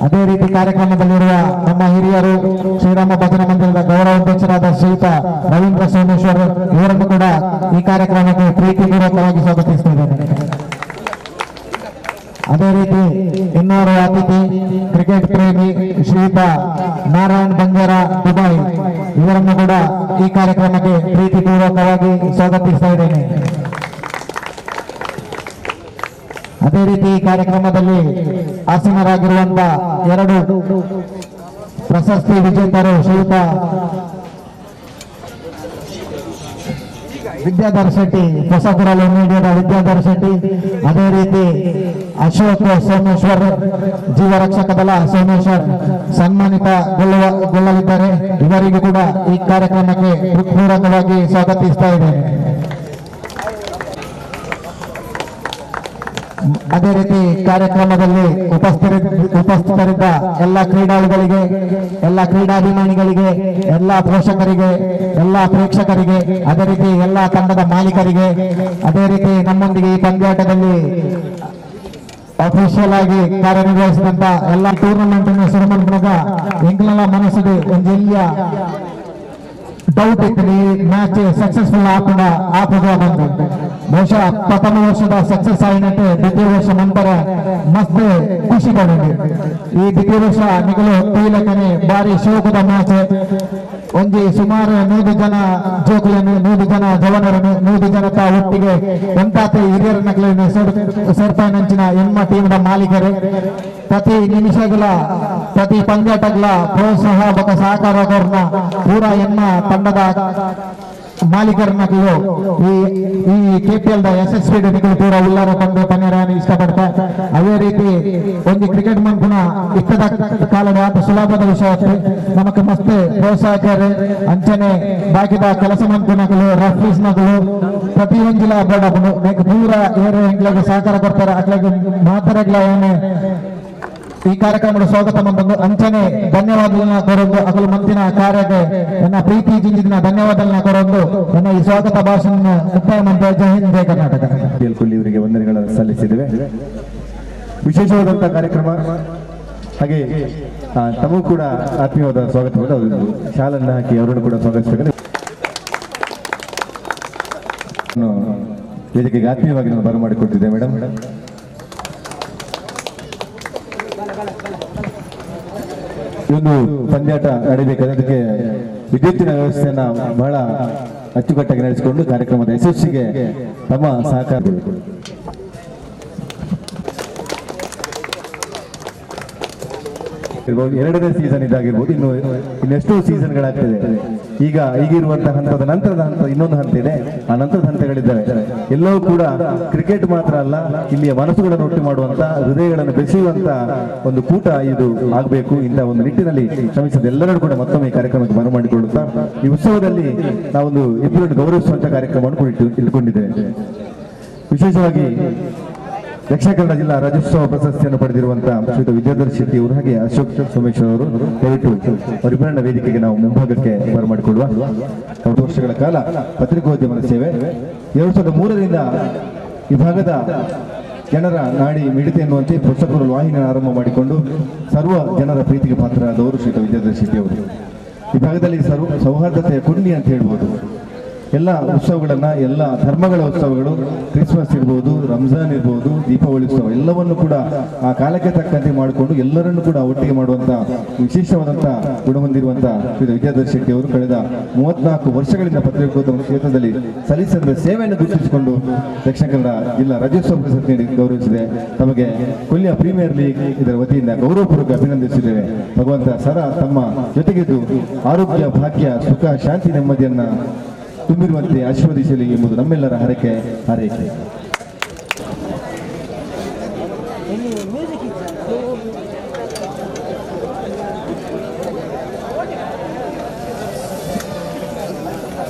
ಅದೇ ರೀತಿ ಕಾರ್ಯಕ್ರಮದಲ್ಲಿರುವ ನಮ್ಮ ಹಿರಿಯರು ಶ್ರೀರಾಮ ಭಜನಾ ಮಂದಿರದ ಗೌರವಾಧ್ಯಕ್ಷರಾದ ಶ್ರೀಯುತ ರವೀಂದ್ರ ಸೋಮೇಶ್ವರ್ ಇವರನ್ನು ಕೂಡ ಈ ಕಾರ್ಯಕ್ರಮಕ್ಕೆ ಪ್ರೀತಿಪೂರ್ವಕವಾಗಿ ಸ್ವಾಗತಿಸುತ್ತಿದ್ದೇನೆ. ಅದೇ ರೀತಿ ಇನ್ನೋರ್ವ ಅತಿಥಿ ಕ್ರಿಕೆಟ್ ಪ್ರೇಮಿ ಶ್ರೀಯುತ ನಾರಾಯಣ್ ಬಂಗೇರ ದುಬೈ ಇವರನ್ನು ಕೂಡ ಈ ಕಾರ್ಯಕ್ರಮಕ್ಕೆ ಪ್ರೀತಿಪೂರ್ವಕವಾಗಿ ಸ್ವಾಗತಿಸ್ತಾ ಇದ್ದೇನೆ. ಅದೇ ರೀತಿ ಈ ಕಾರ್ಯಕ್ರಮದಲ್ಲಿ ಆಸೀನರಾಗಿರುವಂತಹ 2 ಪ್ರಶಸ್ತಿ ವಿಜೇತರು ಶ್ರೀಯುತ ವಿದ್ಯಾಧರ್ ಶೆಟ್ಟಿ, ಹೊಸಕುರಲು ಮೀಡಿಯಾದ ವಿದ್ಯಾಧರ್ ಶೆಟ್ಟಿ, ಅದೇ ರೀತಿ ಅಶೋಕ್ ಸೋಮೇಶ್ವರ್ ಜೀವರಕ್ಷಕ ದಳ ಸೋಮೇಶ್ವರ್ ಸನ್ಮಾನಿತಗೊಳ್ಳಲಿದ್ದಾರೆ. ಇವರಿಗೂ ಕೂಡ ಈ ಕಾರ್ಯಕ್ರಮಕ್ಕೆ ಹೃತ್ಪೂರ್ವಕವಾಗಿ ಸ್ವಾಗತಿಸ್ತಾ ಇದ್ದೇನೆ. ಅದೇ ರೀತಿ ಕಾರ್ಯಕ್ರಮದಲ್ಲಿ ಉಪಸ್ಥಿತರಿದ್ದ ಎಲ್ಲ ಕ್ರೀಡಾಳುಗಳಿಗೆ, ಎಲ್ಲ ಕ್ರೀಡಾಭಿಮಾನಿಗಳಿಗೆ, ಎಲ್ಲ ಪೋಷಕರಿಗೆ, ಎಲ್ಲ ಪ್ರೇಕ್ಷಕರಿಗೆ, ಅದೇ ರೀತಿ ಎಲ್ಲ ತಂಡದ ಮಾಲೀಕರಿಗೆ, ಅದೇ ರೀತಿ ನಮ್ಮೊಂದಿಗೆ ಈ ಪಂದ್ಯಾಟದಲ್ಲಿ ಅಫಿಷಿಯಲ್ ಆಗಿ ಕಾರ್ಯನಿರ್ವಹಿಸಿದಂತ ಎಲ್ಲ ಟೂರ್ನಮೆಂಟ್ ಶುರು ಮಾಡಿದಾಗ ಎಂಕ್ಲೆಲ್ಲ ಮನಸ್ಸಿಗೆ ಒಂದು ಎಲ್ಲಿಯ ಡೌಟ್ ಇತ್ತು, ಈ ಮ್ಯಾಚ್ ಸಕ್ಸಸ್ಫುಲ್ ಆಪದ ಬಂದು ಬಹುಶಃ ಪ್ರಥಮ ವರ್ಷದ ಸಕ್ಸಸ್ ಆಯಿನಂತೆ ದ್ವಿತೀಯ ವರ್ಷ ನಂತರ ಮಸ್ತ್ ಖುಷಿ ಪಡಿದೆ. ಈ ದ್ವಿತೀಯ ವರ್ಷ ನಿಗಲು ಪೀಲಕನೆ ಬಾರಿ ಶೋಕದ ಮ್ಯಾಚ್. ಒಂಜಿ ಸುಮಾರು 100 ಜನ ಜೋಕುలను 100 ಜನ ಜವನರನ್ನು 100 ಜನತ ಒಟ್ಟಿಗೆ ಎಂತಾತೆ ಹಿರಿಯರ ನಕಲನ್ನು ಸೇರ್ಪಡೆಂಚಿನ ಎಮ್ಮ ಟೀಮ್ದ ಮಾಲೀಕರು ಪ್ರತಿ ನಿಮಿಷಗಳ ಪ್ರತಿ ಪಂದ್ಯಾಟಗಳ ಪ್ರೋತ್ಸಾಹ ಸಹಕಾರನ ಪೂರ ಎಮ್ಮ ತಂಡದ ಮಾಲೀಕರನ್ನೂ ಈ ಕೆಪಿಎಲ್ ಯಶಸ್ವಿ ನಿಗಳು ಪೂರ ಉಲ್ಲಾರ ತಂದು ಪನ್ಯರಾನಿ ಇಷ್ಟಪಡ್ತಾ. ಅದೇ ರೀತಿ ಒಂದು ಕ್ರಿಕೆಟ್ ಮನ್ ಪುನಃ ಇಷ್ಟದ ಕಾಲದ ಸುಲಭದ ವಿಷಯ ನಮಗೆ ಮಸ್ತ್ ಪ್ರೋತ್ಸಾಹಕರು ಅಂಚನೆ ಬಾಕಿದ ಕೆಲಸ ಮಂತ್ರಿಗಳು ರೆಫ್ರೀಸ್ ನಗಳು ಪ್ರತಿ ಒಂಜಿಲ ಬೇಡಪುನು ಪೂರ ಏರು ಎಂಗ್ಲಿಗೆ ಸಹಕಾರ ಕೊಡ್ತಾರೆ. ಅಕ್ಲಾಗೆ ಮಾತಾಡಗ್ಲ ಏನೇ ಈ ಕಾರ್ಯಕ್ರಮದ ಸ್ವಾಗತ ಬಂದು ಅಂಚನೆ ಧನ್ಯವಾದಗಳನ್ನ ಕೊರೊಂದು ಅಕಲು ಮುಂದಿನ ಕಾರ್ಯಕ್ಕೆ ನನ್ನ ಪ್ರೀತಿ ಜಿಂಜಿನ ಧನ್ಯವಾದಗಳನ್ನ ಕೊರೊಂದು ನನ್ನ ಈ ಸ್ವಾಗತ ಭಾಷಣ ಮುಕ್ತಾಯ ಮಾಡ್ತಾ ಜೈ ಹಿಂದ್ ಜೈ ಕರ್ನಾಟಕ. ಕೊಲ್ಲಿ ಇವರಿಗೆ ವಂದನೆಗಳನ್ನು ಸಲ್ಲಿಸಿದ್ದೇವೆ. ವಿಶೇಷವಾದಂತಹ ಕಾರ್ಯಕ್ರಮ, ಹಾಗೆ ತಮಗೂ ಕೂಡ ಆತ್ಮೀಯವಾದ ಸ್ವಾಗತವನ್ನು ಶಾಲನ್ನ ಹಾಕಿ ಅವರನ್ನು ಕೂಡ ಸ್ವಾಗತಿಸಬೇಕು. ವೇದಿಕೆಗೆ ಆತ್ಮೀಯವಾಗಿ ನಾನು ಬರಮಾಡಿಕೊಟ್ಟಿದ್ದೆ ಮೇಡಮ್. ಈ ಒಂದು ಪಂದ್ಯಾಟ ನಡೀಬೇಕಾದ್ರೆ ಅದಕ್ಕೆ ವಿದ್ಯುತ್ತಿನ ವ್ಯವಸ್ಥೆಯನ್ನ ಬಹಳ ಅಚ್ಚುಕಟ್ಟಾಗಿ ನಡೆಸಿಕೊಂಡು ಕಾರ್ಯಕ್ರಮದ ಯಶಸ್ಸಿಗೆ ತಮ್ಮ ಸಹಕಾರ. ಇರ್ಬೋದು, 2ನೇ ಸೀಸನ್ ಇದಾಗಿರ್ಬೋದು, ಇನ್ನೆಷ್ಟೋ ಸೀಸನ್ಗಳಾಗ್ತದೆ. ಈಗಿರುವಂತಹ ಹಂತದ ನಂತರದ ಹಂತ ಇನ್ನೊಂದು ಹಂತ ಇದೆ, ಆ ನಂತರದ ಹಂತಗಳಿದ್ದಾವೆ. ಎಲ್ಲವೂ ಕೂಡ ಕ್ರಿಕೆಟ್ ಮಾತ್ರ ಅಲ್ಲ, ಇಲ್ಲಿಯ ಮನಸ್ಸುಗಳನ್ನು ಒಟ್ಟು ಮಾಡುವಂತ, ಹೃದಯಗಳನ್ನು ಬೆಸೆಯುವಂತ ಒಂದು ಕೂಟ ಇದು ಆಗಬೇಕು. ಇಂಥ ಒಂದು ನಿಟ್ಟಿನಲ್ಲಿ ಶ್ರಮಿಸಿದ ಎಲ್ಲರೂ ಕೂಡ ಮತ್ತೊಮ್ಮೆ ಈ ಕಾರ್ಯಕ್ರಮಕ್ಕೆ ಮನವಿ ಮಾಡಿಕೊಳ್ಳುತ್ತಾ, ಈ ಉತ್ಸವದಲ್ಲಿ ನಾವೊಂದು ಇಬ್ಬರನ್ನು ಗೌರವಿಸುವಂತ ಕಾರ್ಯಕ್ರಮವನ್ನು ಇಟ್ಕೊಂಡಿದ್ದೇವೆ. ವಿಶೇಷವಾಗಿ ದಕ್ಷಿಣ ಕನ್ನಡ ಜಿಲ್ಲಾ ರಾಜ್ಯೋತ್ಸವ ಪ್ರಶಸ್ತಿಯನ್ನು ಪಡೆದಿರುವಂತಹ ಶ್ರೀಯುತ ವಿದ್ಯಾಧರ್ ಶೆಟ್ಟಿ ಅವರು ಹಾಗೆ ಅಶೋಕ್ ಸೋಮೇಶ್ವರ್ ಅವರು ದಯವಿಟ್ಟು ಅವರಿಬ್ಬರನ್ನ ವೇದಿಕೆಗೆ ನಾವು ಮುಂಭಾಗಕ್ಕೆ ಬರಮಾಡಿಕೊಳ್ಳುವ. 4 ವರ್ಷಗಳ ಕಾಲ ಪತ್ರಿಕೋದ್ಯಮದ ಸೇವೆ, 2003ರಿಂದ ಈ ಭಾಗದ ಜನರ ನಾಡಿ ಮಿಡಿತೆ ಎನ್ನುವಂತೆ ಪುಸ್ತಕಗಳು ವಾಹಿನಿಯನ್ನು ಆರಂಭ ಮಾಡಿಕೊಂಡು ಸರ್ವ ಜನರ ಪ್ರೀತಿಗೆ ಪಾತ್ರರಾದವರು ಶ್ರೀಯುತ ವಿದ್ಯಾಧರ್ ಶೆಟ್ಟಿ ಅವರು. ಈ ಭಾಗದಲ್ಲಿ ಸೌಹಾರ್ದತೆಯ ಕುಂಡಿ ಅಂತ ಹೇಳ್ಬೋದು. ಎಲ್ಲ ಉತ್ಸವಗಳನ್ನ, ಎಲ್ಲ ಧರ್ಮಗಳ ಉತ್ಸವಗಳು, ಕ್ರಿಸ್ಮಸ್ ಇರ್ಬೋದು, ರಂಜಾನ್ ಇರ್ಬೋದು, ದೀಪಾವಳಿ ಉತ್ಸವ ಎಲ್ಲವನ್ನು ಕೂಡ ಆ ಕಾಲಕ್ಕೆ ತಕ್ಕಂತೆ ಮಾಡಿಕೊಂಡು ಎಲ್ಲರನ್ನು ಕೂಡ ಒಟ್ಟಿಗೆ ಮಾಡುವಂತ ವಿಶೇಷವಾದಂತಹ ಗುಣ ಹೊಂದಿರುವಂತಹ ಶ್ರೀ ವಿದ್ಯಾಧರ್ ಶೆಟ್ಟಿ ಅವರು ಕಳೆದ 34 ವರ್ಷಗಳಿಂದ ಪತ್ರಿಕೋದ್ಯಮ ಕ್ಷೇತ್ರದಲ್ಲಿ ಸಲ್ಲಿಸಿದ ಸೇವೆಯನ್ನು ಗುರುತಿಸಿಕೊಂಡು ದಕ್ಷಿಣ ಕನ್ನಡ ಜಿಲ್ಲಾ ರಾಜ್ಯೋತ್ಸವ ಪ್ರಶಸ್ತಿ ನೀಡಿ ಗೌರವಿಸಿದೆ. ತಮಗೆ ಕೊಲ್ಲಿಯ ಪ್ರೀಮಿಯರ್ ಲೀಗ್ ಇದರ ವತಿಯಿಂದ ಗೌರವಪೂರ್ವಕ ಅಭಿನಂದಿಸಿದ್ದೇವೆ. ಭಗವಂತ ಸದಾ ತಮ್ಮ ಜೊತೆಗಿದ್ದು ಆರೋಗ್ಯ, ಭಾಗ್ಯ, ಸುಖ, ಶಾಂತಿ, ನೆಮ್ಮದಿಯನ್ನ ತುಂಬಿರುವಂತೆ ಆಶೀರ್ವದಿಸಲಿ ಎಂಬುದು ನಮ್ಮೆಲ್ಲರ ಹಾರೈಕೆ.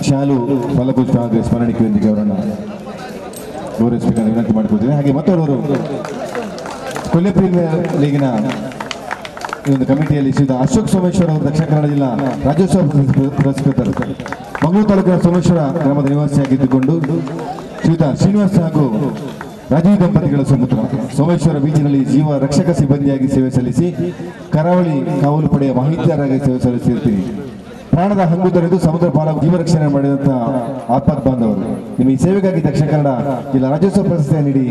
ಶಾಲು ಫಲಪುಷ್ಪ ಹಾಗೂ ಸ್ಮರಣಿಕೆಯೊಂದಿಗೆ ಅವರನ್ನು ಗೌರವಿಸಬೇಕೆಂದು ವಿನಂತಿ ಮಾಡಿಕೊಳ್ತೇವೆ. ಹಾಗೆ ಮತ್ತವರು ಕೊಲ್ಲಿ ಪ್ರೀಮಿಯರ್ ಲೀಗಿನ ಈ ಒಂದು ಕಮಿಟಿಯಲ್ಲಿ ಶ್ರೀಯುತ ಅಶೋಕ್ ಸೋಮೇಶ್ವರ್ ಅವರು ದಕ್ಷಿಣ ಕನ್ನಡ ಜಿಲ್ಲಾ ರಾಜ್ಯೋತ್ಸವ ಪುರಸ್ಕೃತರು. ಮಂಗಳೂರು ತಾಲೂಕಿನ ಸೋಮೇಶ್ವರ ಗ್ರಾಮದ ನಿವಾಸಿಯಾಗಿದ್ದುಕೊಂಡು ಶ್ರೀಯುತ ಶ್ರೀನಿವಾಸ್ ಹಾಗೂ ರಾಜೀವ್ ದಂಪತಿಗಳ ಸುಪುತ್ರ. ಸೋಮೇಶ್ವರ ಬೀಚಿನಲ್ಲಿ ಜೀವ ರಕ್ಷಕ ಸಿಬ್ಬಂದಿಯಾಗಿ ಸೇವೆ ಸಲ್ಲಿಸಿ ಕರಾವಳಿ ಕಾವಲು ಪಡೆಯ ಮಾಹಿತಿಯಾರಾಗಿ ಸೇವೆ ಸಲ್ಲಿಸಿರ್ತೀರಿ. ಪ್ರಾಣದ ಹಂಗು ತೊರೆದು ಸಮುದ್ರ ಪಾಲ ಜೀವ ರಕ್ಷಣೆ ಮಾಡಿದಂತಹ ಆತ್ಮತ್ ಬಾಂಧವರು. ನಿಮ್ಮ ಈ ಸೇವೆಗಾಗಿ ದಕ್ಷಿಣ ಕನ್ನಡ ಜಿಲ್ಲಾ ರಾಜ್ಯೋತ್ಸವ ಪ್ರಶಸ್ತಿ ನೀಡಿ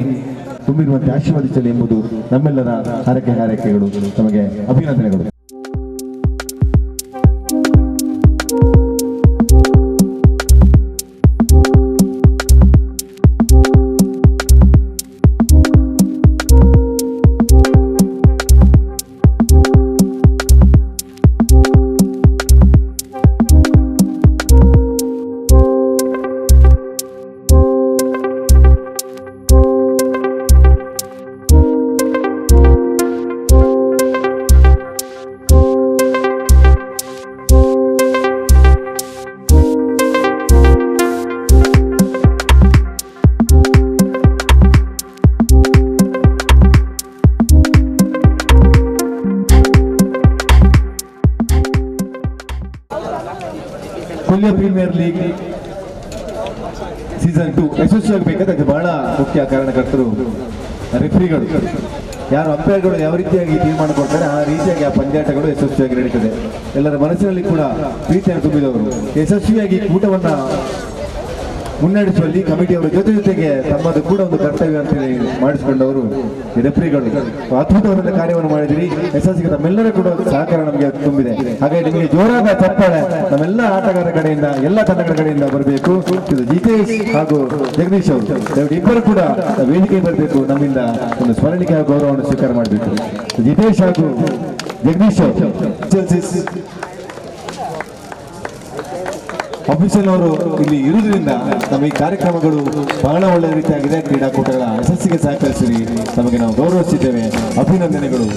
ತುಂಬಿರುವಂತೆ ಆಶೀರ್ವದಿಸಲಿ ಎಂಬುದು ನಮ್ಮೆಲ್ಲರ ಹಾರೈಕೆಗಳು. ತಮಗೆ ಅಭಿನಂದನೆಗಳು. ಕೊಲ್ಲಿಯ ಪ್ರೀಮಿಯರ್ ಲೀಗ್ ಸೀಸನ್ 2 ಯಶಸ್ವಿಯಾಗಬೇಕಾದ್ರೆ ಬಹಳ ಮುಖ್ಯ ಕಾರಣಕರ್ತರು ರೆಫ್ರಿಗಳು. ಯಾರು ಅಂಪೈರ್ಗಳು ಯಾವ ರೀತಿಯಾಗಿ ತೀರ್ಮಾನ ಕೊಡ್ತಾರೆ ಆ ರೀತಿಯಾಗಿ ಆ ಪಂದ್ಯಾಟಗಳು ಯಶಸ್ವಿಯಾಗಿ ನಡೀತದೆ. ಎಲ್ಲರ ಮನಸ್ಸಿನಲ್ಲಿ ಕೂಡ ಪ್ರೀತಿಯನ್ನು ತುಂಬಿದವರು ಯಶಸ್ವಿಯಾಗಿ ಕೂಟವನ್ನ ಮುನ್ನಡೆಸುವಲ್ಲಿ ಕಮಿಟಿಯವರ ಜೊತೆಗೆ ತಮ್ಮದು ಕೂಡ ಒಂದು ಕರ್ತವ್ಯ ಅಂತ ಮಾಡಿಸಿಕೊಂಡವರು ರೆಫ್ರಿಗಳು. ಅದ್ಭುತವಾದ ಕಾರ್ಯವನ್ನು ಮಾಡಿದಿರಿ. ಯಶಸ್ಸಿಗೆ ತಮ್ಮೆಲ್ಲರೂ ಕೂಡ ಸಹಕಾರ ನಮಗೆ ತುಂಬಿದೆ. ಹಾಗಾಗಿ ನಿಮಗೆ ಜೋರಾದ ಚಪ್ಪಾಳೆ ನಮ್ಮೆಲ್ಲ ಆಟಗಾರರ ಕಡೆಯಿಂದ, ಎಲ್ಲ ತಂಡಗಳ ಕಡೆಯಿಂದ ಬರಬೇಕು. ಇದು ಜಿತೇಶ್ ಹಾಗೂ ಜಗದೀಶ್ ಅವರು ಇಬ್ಬರು ಕೂಡ ವೇದಿಕೆ ಬರಬೇಕು. ನಮ್ಮಿಂದ ಒಂದು ಸ್ಮರಣಿಕೆ ಹಾಗೂ ಗೌರವವನ್ನು ಸ್ವೀಕಾರ ಮಾಡಬೇಕು. ಜಿತೇಶ್ ಹಾಗೂ ಜಗದೀಶ್ ಆಫೀಷಿಯಲ್ ಅವರು ಇಲ್ಲಿ ಇರುವುದರಿಂದ ನಮ್ಮ ಈ ಕಾರ್ಯಕ್ರಮಗಳು ಬಹಳ ಒಳ್ಳೆಯ ರೀತಿಯಾಗಿದೆ. ಕ್ರೀಡಾಕೂಟಗಳ ಯಶಸ್ಸಿಗೆ ಸಹಕರಿಸಿರಿ. ನಮಗೆ ನಾವು ಗೌರವಿಸಿದ್ದೇವೆ. ಅಭಿನಂದನೆಗಳು.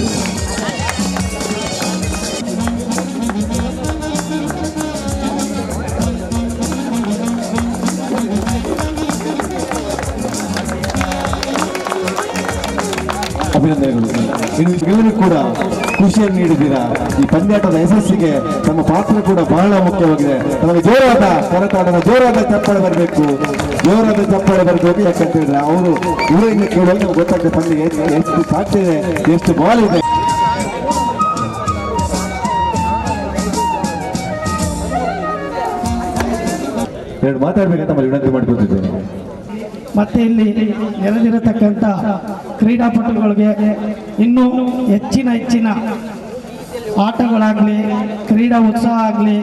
ಅಭಿನಂದನೆಗಳು. ಇನ್ನು ಎಲ್ಲರೂ ಕೂಡ ಖುಷಿಯನ್ನು ನೀಡಿದ್ದೀರಾ. ಈ ಪಂದ್ಯಾಟದ ಯಶಸ್ಸಿಗೆ ತಮ್ಮ ಪಾತ್ರ ಕೂಡ ಬಹಳ ಮುಖ್ಯವಾಗಿದೆ. ನಮಗೆ ಜೋರಾದ ಕರತಾಡನ ಜೋರಾದ ಚಪ್ಪಾಳೆ ಬರಬೇಕು, ಜೋರಾದ ಚಪ್ಪಾಳೆ ಬರಬೇಕು. ಯಾಕಂತ ಹೇಳಿದ್ರೆ ಅವರು ಇವರಿಂದ ಕೇಳುವಾಗ ನಮ್ಗೆ ಗೊತ್ತಾಗ್ತದೆ ಪಂದ್ಯ ಎಷ್ಟು ಸಾಧ್ಯ ಇದೆ, ಎಷ್ಟು ಬಾಲ್ ಇದೆ. ಎರಡು ಮಾತಾಡ್ಬೇಕಂತ ವಿನಂತಿ ಮಾಡಿಕೊಳ್ತಿದ್ದೇನೆ. ಮತ್ತೆ ಇಲ್ಲಿ ನೆರೆದಿರತಕ್ಕಂಥ ಕ್ರೀಡಾಪಟುಗಳಿಗೆ ಇನ್ನೂ ಹೆಚ್ಚಿನ ಆಟಗಳಾಗಲಿ, ಕ್ರೀಡಾ ಉತ್ಸಾಹ ಆಗಲಿ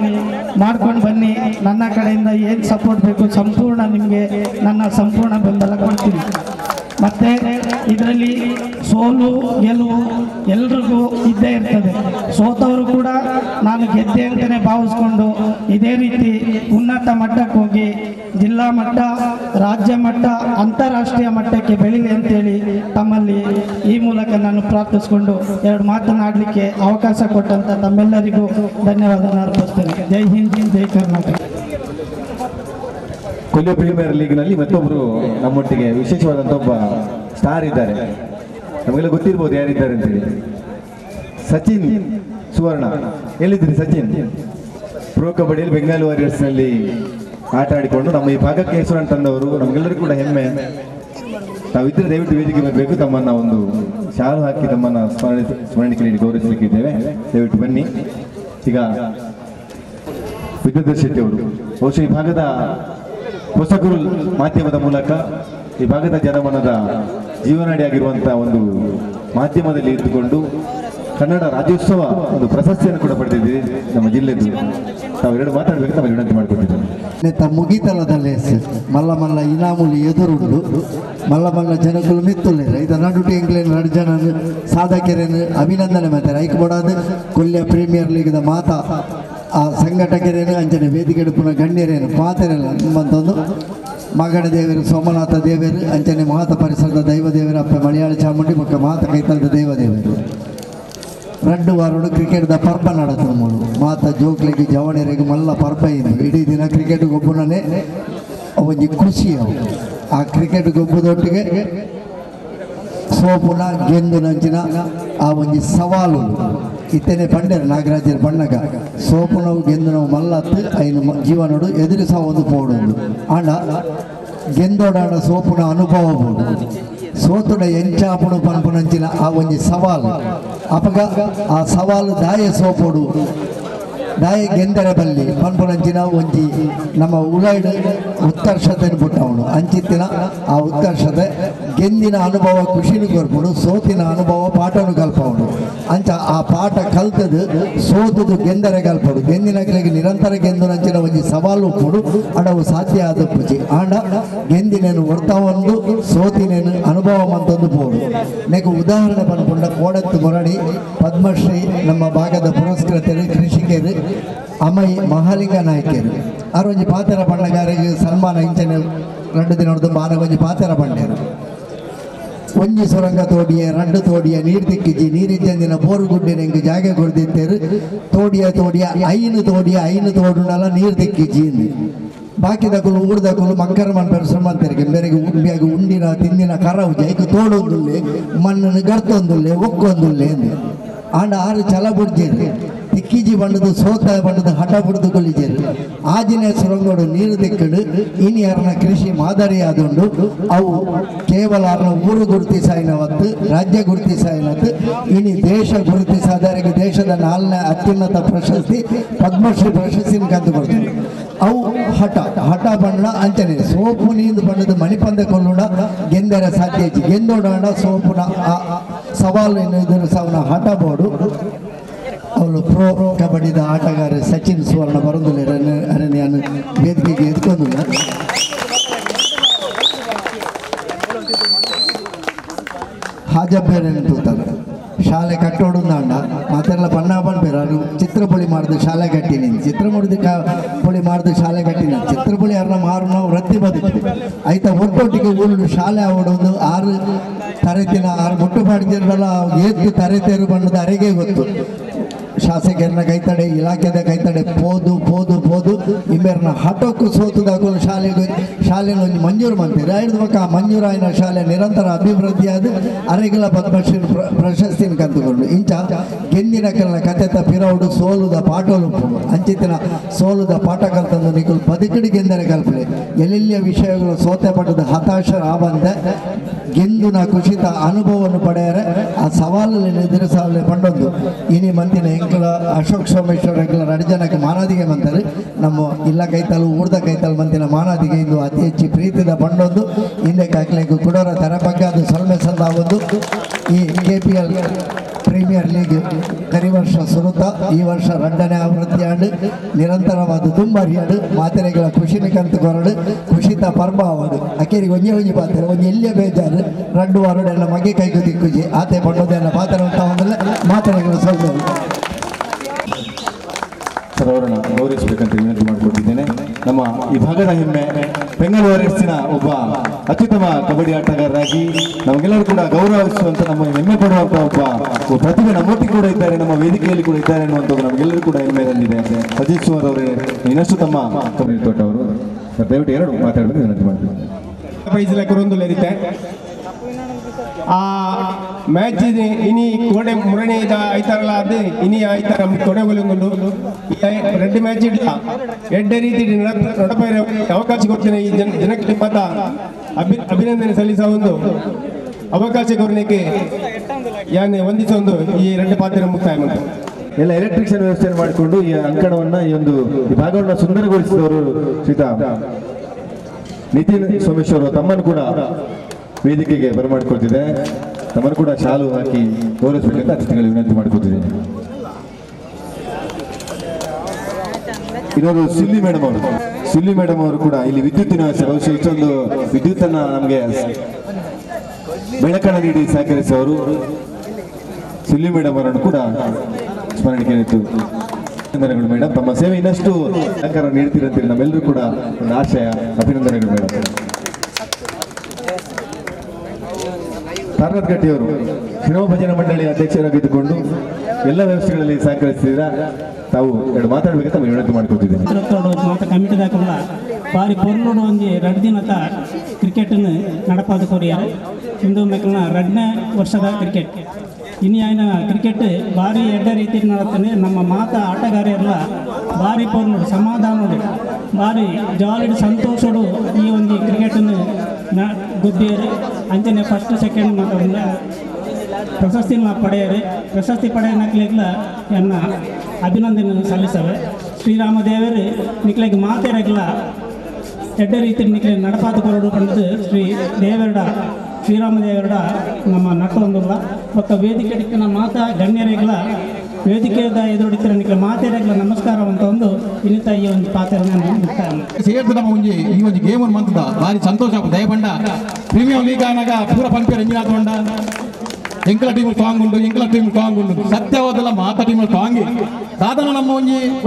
ಮಾಡ್ಕೊಂಡು ಬನ್ನಿ. ನನ್ನ ಕಡೆಯಿಂದ ಏನು ಸಪೋರ್ಟ್ ಬೇಕು ಸಂಪೂರ್ಣ ನಿಮಗೆ ನನ್ನ ಸಂಪೂರ್ಣ ಬೆಂಬಲ ಕೊಡ್ತೀನಿ. ಮತ್ತು ಇದರಲ್ಲಿ ಸೋಲು ಗೆಲುವು ಎಲ್ರಿಗೂ ಇದ್ದೇ ಇರ್ತದೆ. ಸೋತವರು ಕೂಡ ನಾನು ಗೆದ್ದೆ ಅಂತಲೇ ಭಾವಿಸ್ಕೊಂಡು ಇದೇ ರೀತಿ ಉನ್ನತ ಮಟ್ಟಕ್ಕೆ ಹೋಗಿ ಜಿಲ್ಲಾ ಮಟ್ಟ, ರಾಜ್ಯ ಮಟ್ಟ, ಅಂತಾರಾಷ್ಟ್ರೀಯ ಮಟ್ಟಕ್ಕೆ ಬೆಳೀಲಿ ಅಂತೇಳಿ ತಮ್ಮಲ್ಲಿ ಈ ಮೂಲಕ ನಾನು ಪ್ರಾರ್ಥಿಸಿಕೊಂಡು ಎರಡು ಮಾತನಾಡಲಿಕ್ಕೆ ಅವಕಾಶ ಕೊಟ್ಟಂತ ತಮ್ಮೆಲ್ಲರಿಗೂ ಧನ್ಯವಾದ ಅರ್ಪಿಸ್ತೇನೆ. ಜೈ ಹಿಂದ್, ಜೈ ಕರ್ನಾಟಕ. ಕೊಲ್ಲಿ ಪ್ರೀಮಿಯರ್ ಲೀಗ್ನಲ್ಲಿ ಮತ್ತೊಬ್ಬರು ನಮ್ಮೊಟ್ಟಿಗೆ ವಿಶೇಷವಾದಂಥ ಒಬ್ಬ ಸ್ಟಾರ್ ಇದ್ದಾರೆ. ನಮಗೆಲ್ಲ ಗೊತ್ತಿರ್ಬೋದು ಯಾರಿದ್ದಾರೆ ಅಂತೇಳಿ. ಸಚಿನ್ ಸುವರ್ಣ. ಎಲ್ಲಿದ್ದೀರಿ ಸಚಿನ್? ಪ್ರೋ ಕಬಡ್ಡಿಯಲ್ಲಿ ಬೆಂಗಾಲ್ ವಾರಿಯರ್ಸ್ನಲ್ಲಿ ಆಟ ಆಡಿಕೊಂಡು ನಮ್ಮ ಈ ಭಾಗಕ್ಕೆ ಹೆಸರನ್ನು ತಂದವರು. ನಮಗೆಲ್ಲರಿಗೂ ಕೂಡ ಹೆಮ್ಮೆ. ತಾವಿದ್ದರೆ ದಯವಿಟ್ಟು ವೇದಿಕೆ ಬರಬೇಕು. ತಮ್ಮನ್ನು ಒಂದು ಶಾಲು ಹಾಕಿ ತಮ್ಮನ್ನು ಸ್ಮರಣಿಕೆ ನೀಡಿ ಗೌರವಿಸಲಿಕ್ಕಿದ್ದೇವೆ. ದಯವಿಟ್ಟು ಬನ್ನಿ. ಈಗ ವಿದ್ಯುತ್ ಶೆಟ್ಟಿ ಅವರು ಬಹುಶಃ ಈ ಭಾಗದ ಹೊಸಗುರು ಮಾಧ್ಯಮದ ಮೂಲಕ ಈ ಭಾಗದ ಜನಮನದ ಜೀವನಾಡಿಯಾಗಿರುವಂಥ ಒಂದು ಮಾಧ್ಯಮದಲ್ಲಿ ಇದ್ದುಕೊಂಡು ಕನ್ನಡ ರಾಜ್ಯೋತ್ಸವ ಒಂದು ಪ್ರಶಸ್ತಿಯನ್ನು ಕೂಡ ಪಡೆದಿದ್ದೀರಿ ನಮ್ಮ ಜಿಲ್ಲೆದು. ತಾವೆರಡು ಮಾತಾಡಬೇಕು, ತಮ್ಮ ವಿನಂತಿ ಮಾಡಿಕೊಟ್ಟಿದ್ದೇನೆ. ನೆತ್ತ ಮುಗಿತಲದಲ್ಲೇ ಮಲ್ಲ ಮಲ್ಲ ಇನಾಮುಲಿ ಎದುರುಂಡು ಮಲ್ಲ ಮಲ್ಲ ಜನಗಳು ಮಿತ್ತುಲ್ಲೇರ ಇದು ನಡುಟು ಎಂಗ್ಲೇನ್ ಎರಡು ಜನ ಸಾಧಕರನ್ನು ಅಭಿನಂದನೆ ಮಾಡ್ತಾರೆ. ಐಕ್ ಬೋಡಾದ ಕೊಲ್ಲಿಯ ಪ್ರೀಮಿಯರ್ ಲೀಗ್ದ ಮಾತ ಆ ಸಂಘಟಕರೇನು ಅಂಚನೆ ವೇದಿಕೆ ಪುನಃ ಗಣ್ಯರೇನು ಪಾತೆರೆಲ್ಲ ನಿಮ್ಮಂತೊಂದು ಮಗಡ ದೇವರು ಸೋಮನಾಥ ದೇವರು ಅಂಚನೆ ಮಾತ ಪರಿಸರದ ದೈವ ದೇವರು ಅಪ್ಪ ಮಲಯಾಳ ಚಾಮುಂಡಿ ಮಕ್ಕ ಮಾತ ಕೈತಲದ ದೈವ ದೇವರು 2 ವಾರ ಕ್ರಿಕೆಟ್ದ ಪರ್ಪ ನಡತದ ಮೂರು ಮಾತ ಜೋಕ್ಲಿಗೆ ಜವಣೆರೆಗೆ ಮಲ್ಲ ಪರ್ಪ ಇದು ಇಡೀ ದಿನ ಕ್ರಿಕೆಟ್ ಗೊಬ್ಬನೇ ಒಂಜಿ ಖುಷಿ ಅವು. ಆ ಕ್ರಿಕೆಟ್ ಗೊಬ್ಬದೊಟ್ಟಿಗೆ ಸೋಪುನ ಗೆಂದು ನಂಚಿನ ಆ ಒಂಜಿ ಸವಾಲು ಇತ್ತೇನೆ ಪಂಡೇರು ನಾಗರಾಜರ ಬಣ್ಣಗ ಸೋಪುನವು ಗೆಂದು ನಾವು ಮಲ್ಲತ್ತು ಐನು ಜೀವನೋಡು ಎದುರಿಸ ಒಂದು ಪೋಡುದು ಆಂಡ ಗೆಂದೋಡಾಡ ಸೋಪುನ ಅನುಭವ ಬೋಡು ಸೋತುಡ ಎಂಚಾಪುಡು ಪನ್ಪುನಂಚಿನ ಆ ಒಂಜಿ ಸವಾಲು ಅಪಗ ಆ ಸವಾಲು ದಾಯ ಸೋಪೋಡು ದಾಯ ಗೆಂದರ ಬಲ್ಲಿ ಪನ್ಪುನಂಚಿನ ಒಂಜಿ ನಮ್ಮ ಉಳೈಡ್ ಉತ್ಕರ್ಷತೆಯನ್ನು ಬಿಟ್ಟವನು ಅಂಚಿತ್ತಿನ ಆ ಉತ್ಕರ್ಷತೆ ಗೆಂದಿನ ಅನುಭವ ಖುಷಿನು ಕೊರ್ಪುಡು ಸೋತಿನ ಅನುಭವ ಪಾಠನು ಕಲ್ಪವನು ಅಂಚ ಆ ಪಾಠ ಕಲ್ತದು ಸೋತುದು ಗೆಂದರೆ ಕಲ್ಪಡು ಗೆಂದಿನ ಕೆಳಗೆ ನಿರಂತರ ಗೆಂದು ನಂಚಿನ ಒಂಜಿ ಸವಾಲು ಕೊಡು ಅಡವು ಸಾಧ್ಯ ಆದ ಪೂಜೆ ಆಂಡ ಗೆಂದಿನೇನು ಹೊರ್ತವೊಂದು ಸೋತಿನೇನು ಅನುಭವ ಮಂತೊಂದು ಪೋಡು ನೆಗೆ ಉದಾಹರಣೆ ಪನ್ಪುಂಡ ಕೋಡತ್ತು ಮೊರಡಿ ಪದ್ಮಶ್ರೀ ನಮ್ಮ ಭಾಗದ ಪುರಸ್ಕೃತರು ಕೃಷಿಕರು ಅಮೈ ಮಹಾಲಿಂಗ ನಾಯಕರು ಆರೊಂಜಿ ಪಾತೆರ ಬಣ್ಣಗಾರಿಗೆ ಸನ್ಮಾನ ಇಂಚನೆ 2 ದಿನ ಹೊಡೆದು ಮಾನಗೊಂಜಿ ಪಾತೆರ ಬಣ್ಣರು ಒಂಜಿ ಸುರಂಗ ತೋಡಿಯ 2 ತೋಡಿಯ ನೀರು ತಿಕ್ಕಿಜಿ ನೀರಿದ್ದಂದಿನ ಬೋರುಗುಡ್ಡೆ ನೆಂಗೆ ಜಾಗ ಕೊಡ್ದಿತ್ತೇರು ತೋಡಿಯ ಐನು ತೋಡುನಲ್ಲ ನೀರು ತಿಕ್ಕಿಜಿ ಬಾಕಿದಕ್ಕಲು ಊರ್ದಕ್ಕಲು ಮಕ್ಕರ ಮನ್ ಪರಿಶ್ರಮ ಅಂತಾರೆ ಬೇರೆಗೆ ಉಂಬಿಯಾಗಿ ಉಂಡಿನ ತಿಂದಿನ ಕರವು ಜೈಕು ತೋಡೊಂದುಲ್ಲೆ ಮಣ್ಣನ್ನು ಗರ್ತೊಂದುಲ್ಲೆ ಒಕ್ಕೊಂದುಲ್ಲೆ ಎಂದು ಆಂಡ 6 ಛಲ ಬುಡ್ಜೇರಿ ತಿಕ್ಕಿಜಿ ಬಣ್ಣದ ಸೋತ ಬಣ್ಣದ ಹಠ ಬಿಡ್ದು ಕೊಲ್ಲಿಜೇರಿ ಆಜಿನ ಸುರಂಗೋಡು ನೀರು ದಿಕ್ಕಡು ಇನಿ ಯಾರನ್ನ ಕೃಷಿ ಮಾದರಿಯಾದುಂಡು ಅವು ಕೇವಲ ಅರ್ನ ಊರು ಗುರುತಿಸಾಯಿನವತ್ತು ರಾಜ್ಯ ಗುರುತಿಸಾಯಿನತ್ತು ಇನಿ ದೇಶ ಗುರುತಿಸಾದವರಿಗೆ ದೇಶದ 4ನೇ ಅತ್ಯುನ್ನತ ಪ್ರಶಸ್ತಿ ಪದ್ಮಶ್ರೀ ಪ್ರಶಸ್ತಿನ ಕಂದು ಕೊಡ್ತಾರೆ. ಅವು ಹಠ ಬಣ್ಣ ಅಂಚನೆ ಸೋಪು ನೀಂದು ಬಣ್ಣದ ಮಣಿಪಂದ ಕೊಲ್ಲುಡ ಗೆಂದರ ಸಾಧ್ಯ ಗೆಂದೋಡ ಸೋಪುನ ಆ ಸವಾಲು ಎನ್ನುವುದನ್ನು ಸವನ ಹಠ ಬೋರ್ಡು ಅವಳು ಪ್ರೋ ಕಬಡ್ಡಿದ ಆಟಗಾರ ಸಚಿನ್ ಸುವರ್ಣ ಬರೋದಿಲ್ಲ ಅರಣ್ಯನ ವೇದಿಕೆಗೆ ಎತ್ಕೊಂಡಿಲ್ಲ. ಹಾಜಬ್ಬೇರೇನು ತೂತಾರೆ ಶಾಲೆ ಕಟ್ಟೋಡು ಅಂಡ ಮಾತೆಲ್ಲ ಬಣ್ಣ ಬಣ್ಬೇರ ಚಿತ್ರಪುಳಿ ಮಾಡಿದ ಶಾಲೆ ಕಟ್ಟಿನಿ ಚಿತ್ರಮುಡಿದ ಪುಳಿ ಮಾಡಿದ ಶಾಲೆ ಕಟ್ಟಿನ ಚಿತ್ರಪುಳಿ ಅರ್ನ ಮಾರು ನಾವು ವೃತ್ತಿ ಬದುಕು ಆಯ್ತಾ ಒಟ್ಟೊಟ್ಟಿಗೆ ಊರು ಶಾಲೆ ಆವಡೊಂದು 6 ತರಗತಿನ 6 ಮುಟ್ಟು ಮಾಡಿದ್ರಲ್ಲ ಏತ್ತು ತರಗತಿಯರು ಬಣ್ಣದ ಅರೆಗೆ ಗೊತ್ತು ಶಾಸಕರನ್ನ ಕೈತಡೆ ಇಲಾಖೆದ ಕೈತಡೆ ಪೋದು ಇಮ್ಮೆರ್ನ ಹಠಕ್ಕೂ ಸೋತುದಾಗಲು ಶಾಲೆನ ಒಂದು ಮಂಜೂರು ಮಾಡ್ತಾರೆ ಐದು ಮಕ್ಕ ಮಂಜೂರಾಯಿನ ಶಾಲೆ ನಿರಂತರ ಅಭಿವೃದ್ಧಿಯಾದ ಅರೆಗಳ ಪದ್ಮಶ್ರೀ ಪ್ರಶಸ್ತಿನ ಕಂದುಕೊಂಡು ಇಂಚ ಗೆಂದಿನ ಕೆಲ ಕಥೆತ ಪಿರೌಡು ಸೋಲುದ ಪಾಠಲು ಅಂಚಿತ್ತಿನ ಸೋಲುದ ಪಾಠ ಕಲ್ತಂದು ನಿಖಲು ಬದುಕಡಿ ಗೆಂದರೆ ಕಲ್ಪನೆ ಎಲ್ಲೆಲ್ಲಿಯ ವಿಷಯಗಳು ಸೋತೆ ಪಟ್ಟದ ಹತಾಶ ಆಬಂದ ಗೆಂದುನ ಕುಶಿತ ಅನುಭವವನ್ನು ಪಡೆಯರೆ ಆ ಸವಾಲಲ್ಲಿ ಎದುರಿಸಲು ಪಂಡೊಂದು ಇನಿ ಮಂತಿನ ಎಂಕಲ ಅಶೋಕ್ ಸೋಮೇಶ್ವರ ಎಂಕಲ 2 ಜನಕ್ಕೆ ಮಾನಾದಿಗೆ ಮಂತಾರೆ ನಮ್ಮ ಇಲ್ಲ ಕೈತಲು ಊರ್ದ ಕೈತಲು ಮಂತಿನ ಮಾನಾದಿಗೆ ಇಂದು ಅತಿ ಹೆಚ್ಚು ಪ್ರೀತಿದ ಪಂಡೊಂದು ಹಿಂದೆ ಕಾಕ್ಲಿಕ್ಕೆ ಕುಡೋರ ತೆರಪಗ್ಗೆ ಅದು ಸೊಲ್ಮೆ ಸಂದಾವೊಂದು ಈ KPL ಪ್ರೀಮಿಯರ್ ಲೀಗ್ ಕರಿವರ್ಷ ಸುರುತ ಈ ವರ್ಷ 2ನೇ ಆವೃತ್ತಿ ಆಡು ನಿರಂತರವಾದ ದುಂಬರಿಯಾಡು ಮಾತೆರೆಗಳ ಖುಷಿನ ಕಂತು ಕೊರಡು ಖುಷಿತ ಪರ್ಬ ಆವಡು ಅಕ್ಕೇರಿಗೆ ಒಂಜಿ ಪಾತ್ರೆ ಒಂದು ಎಲ್ಲೇ ಬೇಜಾರು 2 ವಾರಡೆಲ್ಲ ಮಗೆ ಕೈಗೂ ದಿಕ್ಕುಜಿ ಆತೆ ಪಂಡೋದೆಲ್ಲ ಪಾತ್ರೆ ಅಂತ ಒಂದಲ್ಲ ಮಾತೆರೆಗಳ ಸ್ವಲ್ಪ ಸರ್ ಅವರನ್ನು ಗೌರವಿಸಬೇಕಂತ ವಿನಂತಿ ಮಾಡಿಕೊಟ್ಟಿದ್ದೇನೆ. ನಮ್ಮ ಈ ಭಾಗದ ಹೆಮ್ಮೆ ಬೆಂಗಳೂರು ವಾರಿಯರ್ಸ್ನ ಒಬ್ಬ ಅತ್ಯುತ್ತಮ ಕಬಡ್ಡಿ ಆಟಗಾರರಾಗಿ ನಮಗೆಲ್ಲರೂ ಕೂಡ ಗೌರವಿಸುವಂತ ನಮ್ಮ ಹೆಮ್ಮೆ ಪಡುವಂತ ಒಬ್ಬ ಪ್ರತಿಭೆ ನಮ್ಮೊಟ್ಟಿಗೆ ಕೂಡ ಇದ್ದಾರೆ, ನಮ್ಮ ವೇದಿಕೆಯಲ್ಲಿ ಕೂಡ ಇದ್ದಾರೆ ಅನ್ನುವಂಥದ್ದು ನಮಗೆಲ್ಲರೂ ಕೂಡ ಹೆಮ್ಮೆ ತಂದಿದೆ. ಅಜಿತ್ ಸುವರ್ ಅವರೇ ಇನ್ನಷ್ಟು ತಮ್ಮ ಕಬಡ್ಡಿ ತೋಟ ಅವರು ದಯವಿಟ್ಟು ಎರಡು ಮಾತಾಡಬೇಕು ವಿನಂತಿ ಮಾಡ್ತೀನಿ. ಪ್ರೈಸ್ಲಕ್ಕೆ ಆ ಮ್ಯಾಚ್ ಇನಿ ಕೋಡೆ ಮುರಣೆ ಆಯ್ತಾರಲ್ಲ ಅದು ಇನಿ ಆಯ್ತಾರ ತೊಡೆ ಒಲಿಗೊಂಡು ರೆಡ್ ಮ್ಯಾಚ್ ಇಡ್ಲ ಎಡ್ಡೆ ರೀತಿ ನಡಪೈರ ಅವಕಾಶ ಕೊಡ್ತೇನೆ ಈ ಜನಕ್ಕೆ ಮಾತ ಅಭಿನಂದನೆ ಸಲ್ಲಿಸ ಒಂದು ಅವಕಾಶ ಕೊರಲಿಕ್ಕೆ ಯಾನೆ ಹೊಂದಿಸ ಒಂದು ಈ ರೆಡ್ ಪಾತ್ರ ಮುಕ್ತಾಯ ಮಾಡಿ ಎಲ್ಲ ಎಲೆಕ್ಟ್ರಿಷಿಯನ್ ವ್ಯವಸ್ಥೆಯನ್ನು ಮಾಡಿಕೊಂಡು ಈ ಅಂಕಣವನ್ನ ಈ ಭಾಗವನ್ನು ಸುಂದರಗೊಳಿಸಿದವರು ಶ್ರೀತ ನಿತಿನ್ ಸೋಮೇಶ್ವರ್ ತಮ್ಮನ್ನು ಕೂಡ ವೇದಿಕೆಗೆ ಬರಮಾಡಿಕೊಳ್ತಿದೆ. ತಮ್ಮನ್ನು ಕೂಡ ಶಾಲು ಹಾಕಿ ಗೌರವಿಸಬೇಕಂತ ಅತಿಥಿಗಳಿಗೆ ವಿನಂತಿ ಮಾಡಿಕೊಳ್ತಿದ್ದೇನೆ. ಇನ್ನೊಂದು ಸಿಲ್ಲಿ ಮೇಡಮ್ ಅವರು ಕೂಡ ಇಲ್ಲಿ ವಿದ್ಯುತ್ತಿನ ವ್ಯವಸ್ಥೆ ಬಹುಶಃ ಇಷ್ಟೊಂದು ವಿದ್ಯುತ್ತನ್ನ ನಮಗೆ ಬೆಳಕನ್ನು ನೀಡಿ ಸಹಕರಿಸುವವರು ಸಿಲ್ಲಿ ಮೇಡಮ್ ಅವರನ್ನು ಕೂಡ ಸ್ಮರಣೆಗೆ ಇತ್ತು. ಅಭಿನಂದನೆಗಳು ಮೇಡಮ್, ತಮ್ಮ ಸೇವೆ ಇನ್ನಷ್ಟು ಸಹಕಾರ ನೀಡ್ತೀರಂತೇಳಿ ನಮ್ಮೆಲ್ಲರೂ ಕೂಡ ಒಂದು ಆಶಯ. ಅಭಿನಂದನೆಗಳು ಮೇಡಮ್. ತಾರನಾಥ್ ಗಟ್ಟಿಯವರು ಶ್ರೀರಾಮ ಭಜನಾ ಮಂಡಳಿಯ ಅಧ್ಯಕ್ಷರಾಗಿದ್ದುಕೊಂಡು ಎಲ್ಲ ವ್ಯವಸ್ಥೆಗಳಲ್ಲಿ ಸಹಕರಿಸಿದ್ದೀರಾ. ತಾವು ಎರಡು ಮಾತಾಡಬೇಕಂತ ವಿನಂತಿ ಮಾಡ್ಕೊತಿದ್ದೇನೆ. ಮಾತು ಕಮಿಟಿದಾಗಲ್ಲ ಬಾರಿ ಪೊರ್ನೋಡು ಒಂದು 2 ದಿನದ ಕ್ರಿಕೆಟನ್ನು ನಡಪಾದ ಕೊರಿಯಾರೆ ಇಂದು ಮಕ್ಕಳನ್ನ 2ನೇ ವರ್ಷದ ಕ್ರಿಕೆಟ್ ಇನ್ನು ಆಯ್ನ ಕ್ರಿಕೆಟ್ ಭಾರಿ ಎಡ್ಡ ರೀತಿಯಲ್ಲಿ ನಡತಾನೆ. ನಮ್ಮ ಮಾತ ಆಟಗಾರರೆಲ್ಲ ಭಾರಿ ಪೊರ್ನೋಡು ಸಮಾಧಾನೋಡು ಭಾರಿ ಜಾಲಿಡ್ ಸಂತೋಷಡು ಈ ಒಂದು ಕ್ರಿಕೆಟನ್ನು ಗೆದ್ದಿದ್ದಾರೆ. ಅಂಚನೆ ಫಸ್ಟ್ ಸೆಕೆಂಡ್ ಮಾತಾಡಿದ ಪ್ರಶಸ್ತಿ ಪಡೆಯರೆ ಪ್ರಶಸ್ತಿ ಪಡೆಯನಕ್ಲೆಗ್ಲ ಎನ್ನ ಅಭಿನಂದನೆ ಸಲ್ಲಿಸವೆ. ಶ್ರೀರಾಮ ದೇವರು ನಿಕ್ಲೆಗೆ ಮಾತೆರಗ್ಲ ಎಡ್ಡ ರೀತಿ ನಿಕ್ಲೆ ನಡಪಾದ ಕೊರಡು ಪಂಡದು ಶ್ರೀರಾಮ ದೇವರಡ ನಮ್ಮ ನಟ್ಟೊಂದುಲ್ಲ ಒಕ್ಕ ವೇದಿಕೆ ಡಿಕ್ಕಿನ ಮಾತ ಗಣ್ಯರೆಗ್ಲ ವೇದಿಕೆದ ಎದುರುಡಿತರ ನಿಕ್ಲೆ ಮಾತೆರಗ್ಲ ನಮಸ್ಕಾರ ಅಂತ ಒಂದು ಇನ್ನಿತ ಈ ಒಂದು ಪಾತ್ರ ಸೇರ್ದು ನಮ್ಮ ಒಂಜಿ ಈ ಒಂದು ಗೇಮ್ ಮಂತದ ಭಾರಿ ಸಂತೋಷ ದಯಪಂಡ ಪ್ರೀಮಿಯಂ ಲೀಗ್ ಆನಾಗ ಪೂರ ಪಂಪೇರ್ ಎಂಜಿನಾತೊಂಡ ಎಂಕಲ ಟೀಮ್ ಕಾಂಗುಂಡು ಸತ್ಯವಾದಲ್ಲ ಮಾತ ಟೀಮ್ ಕಾಂಗಿ ಸಾಧಾರಣ ನಮ್ಮ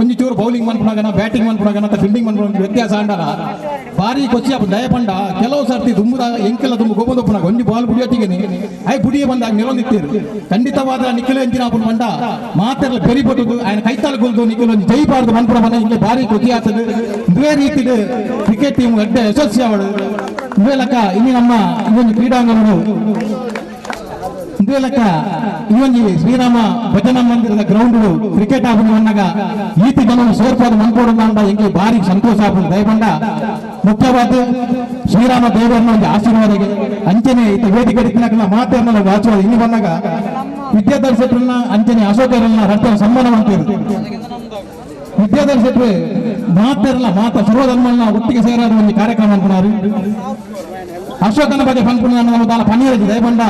ಒಂಜಿ ಚೂರು ಬೌಲಿಂಗ್ ಮನ್ಪುನಾಗನ ಬ್ಯಾಟಿಂಗ್ ಮನ್ಪುನಾಗನ ಫೀಲ್ಡಿಂಗ್ ಮನ್ಪುನಾಗ ವ್ಯತ್ಯಾಸ ಅಂಡಲ್ಲ ಭಾರಿ ಕೊಚ್ಚಿ ದಯಪಂಡ ಕೆಲವು ಸರ್ತಿ ದುಂಬುದ ಎಂಕೆಲ್ಲ ತುಂಬ ಗೊಬ್ಬದಪ್ಪನಾಗ ಒಂಜಿ ಬಾಲ್ ಬುಡಿಯೊತ್ತಿಗೆ ಐ ಬುಡಿಯ ಬಂದಾಗ ನಿಲೊಂದಿತ್ತೀರು ಖಂಡಿತವಾದ ನಿಖಿಲ ಎಂಜಿನ ಪಂಡ ಮಾತೆಲ್ಲ ಬೆರಿಪಟ್ಟದು ఆయన ಕೈತಾಲಗೊಳ್ದು ನಿಖಿಲ ಒಂದು ಜೈಬಾರ್ದು ಮನ್ಪುರ ಮನೆ ಇಲ್ಲಿ ಭಾರಿ ಕೊಚ್ಚಿ ಆಗ್ತದೆ. ಇದೇ ರೀತಿ ಕ್ರಿಕೆಟ್ ಟೀಮ್ ಅಡ್ಡ ಯಶಸ್ವಿ ಅವಳು ಇವೇ ಲೆಕ್ಕ ಇಲ್ಲಿ ನಮ್ಮ ಇನ್ನೊಂದು ಕ್ರೀಡಾಂಗಣಗಳು ಇದೇ ಲೆಕ್ಕ ಇವೊಂದು ಶ್ರೀರಾಮ ಭಜನಾ ಮಂದಿರದ ಗ್ರೌಂಡ್ ಕ್ರಿಕೆಟ್ ಆಗುದು ಅನ್ನಾಗ ಈತಿ ಜನ ಸೇರ್ಪಾದು ಮನ್ಕೊಡೋದು ಅಂದ ಎಂಗೆ ಭಾರಿ ಸಂತೋಷ ಆಗುದು ದಯಪಂಡ ಮುಖ್ಯವಾದ ಶ್ರೀರಾಮ ದೇವರನ್ನ ಒಂದು ಆಶೀರ್ವಾದಗೆ ಅಂಚನೆ ಇತ್ತು ವೇದಿಕೆ ದಿಕ್ಕಿನ ಮಾತನ್ನ ವಾಚುವ ಇನ್ನು ಬಂದಾಗ ವಿದ್ಯಾಧರ್ ಶೆಟ್ರನ್ನ ಅಂಚನೆ ಅಶೋಕರನ್ನ ರಕ್ತ ಸನ್ಮಾನ ಮಾಡ್ತಿರು. ವಿದ್ಯಾಧರ್ ಶೆಟ್ರು ಮಾತಾರಲ್ಲ ಸರ್ವಧರ್ಮನ್ನ ಒಟ್ಟಿಗೆ ಸೇರಾದ ಒಂದು ಕಾರ್ಯಕ್ರಮ ಅನ್ಕೊಂಡಾರು. ಅಶೋಕನ ಬಗ್ಗೆ ಪಂಪುಣ ನಮ್ಮ ತಾಲ ಪನ್ನೀರಜಿ ದಯಪಂಡ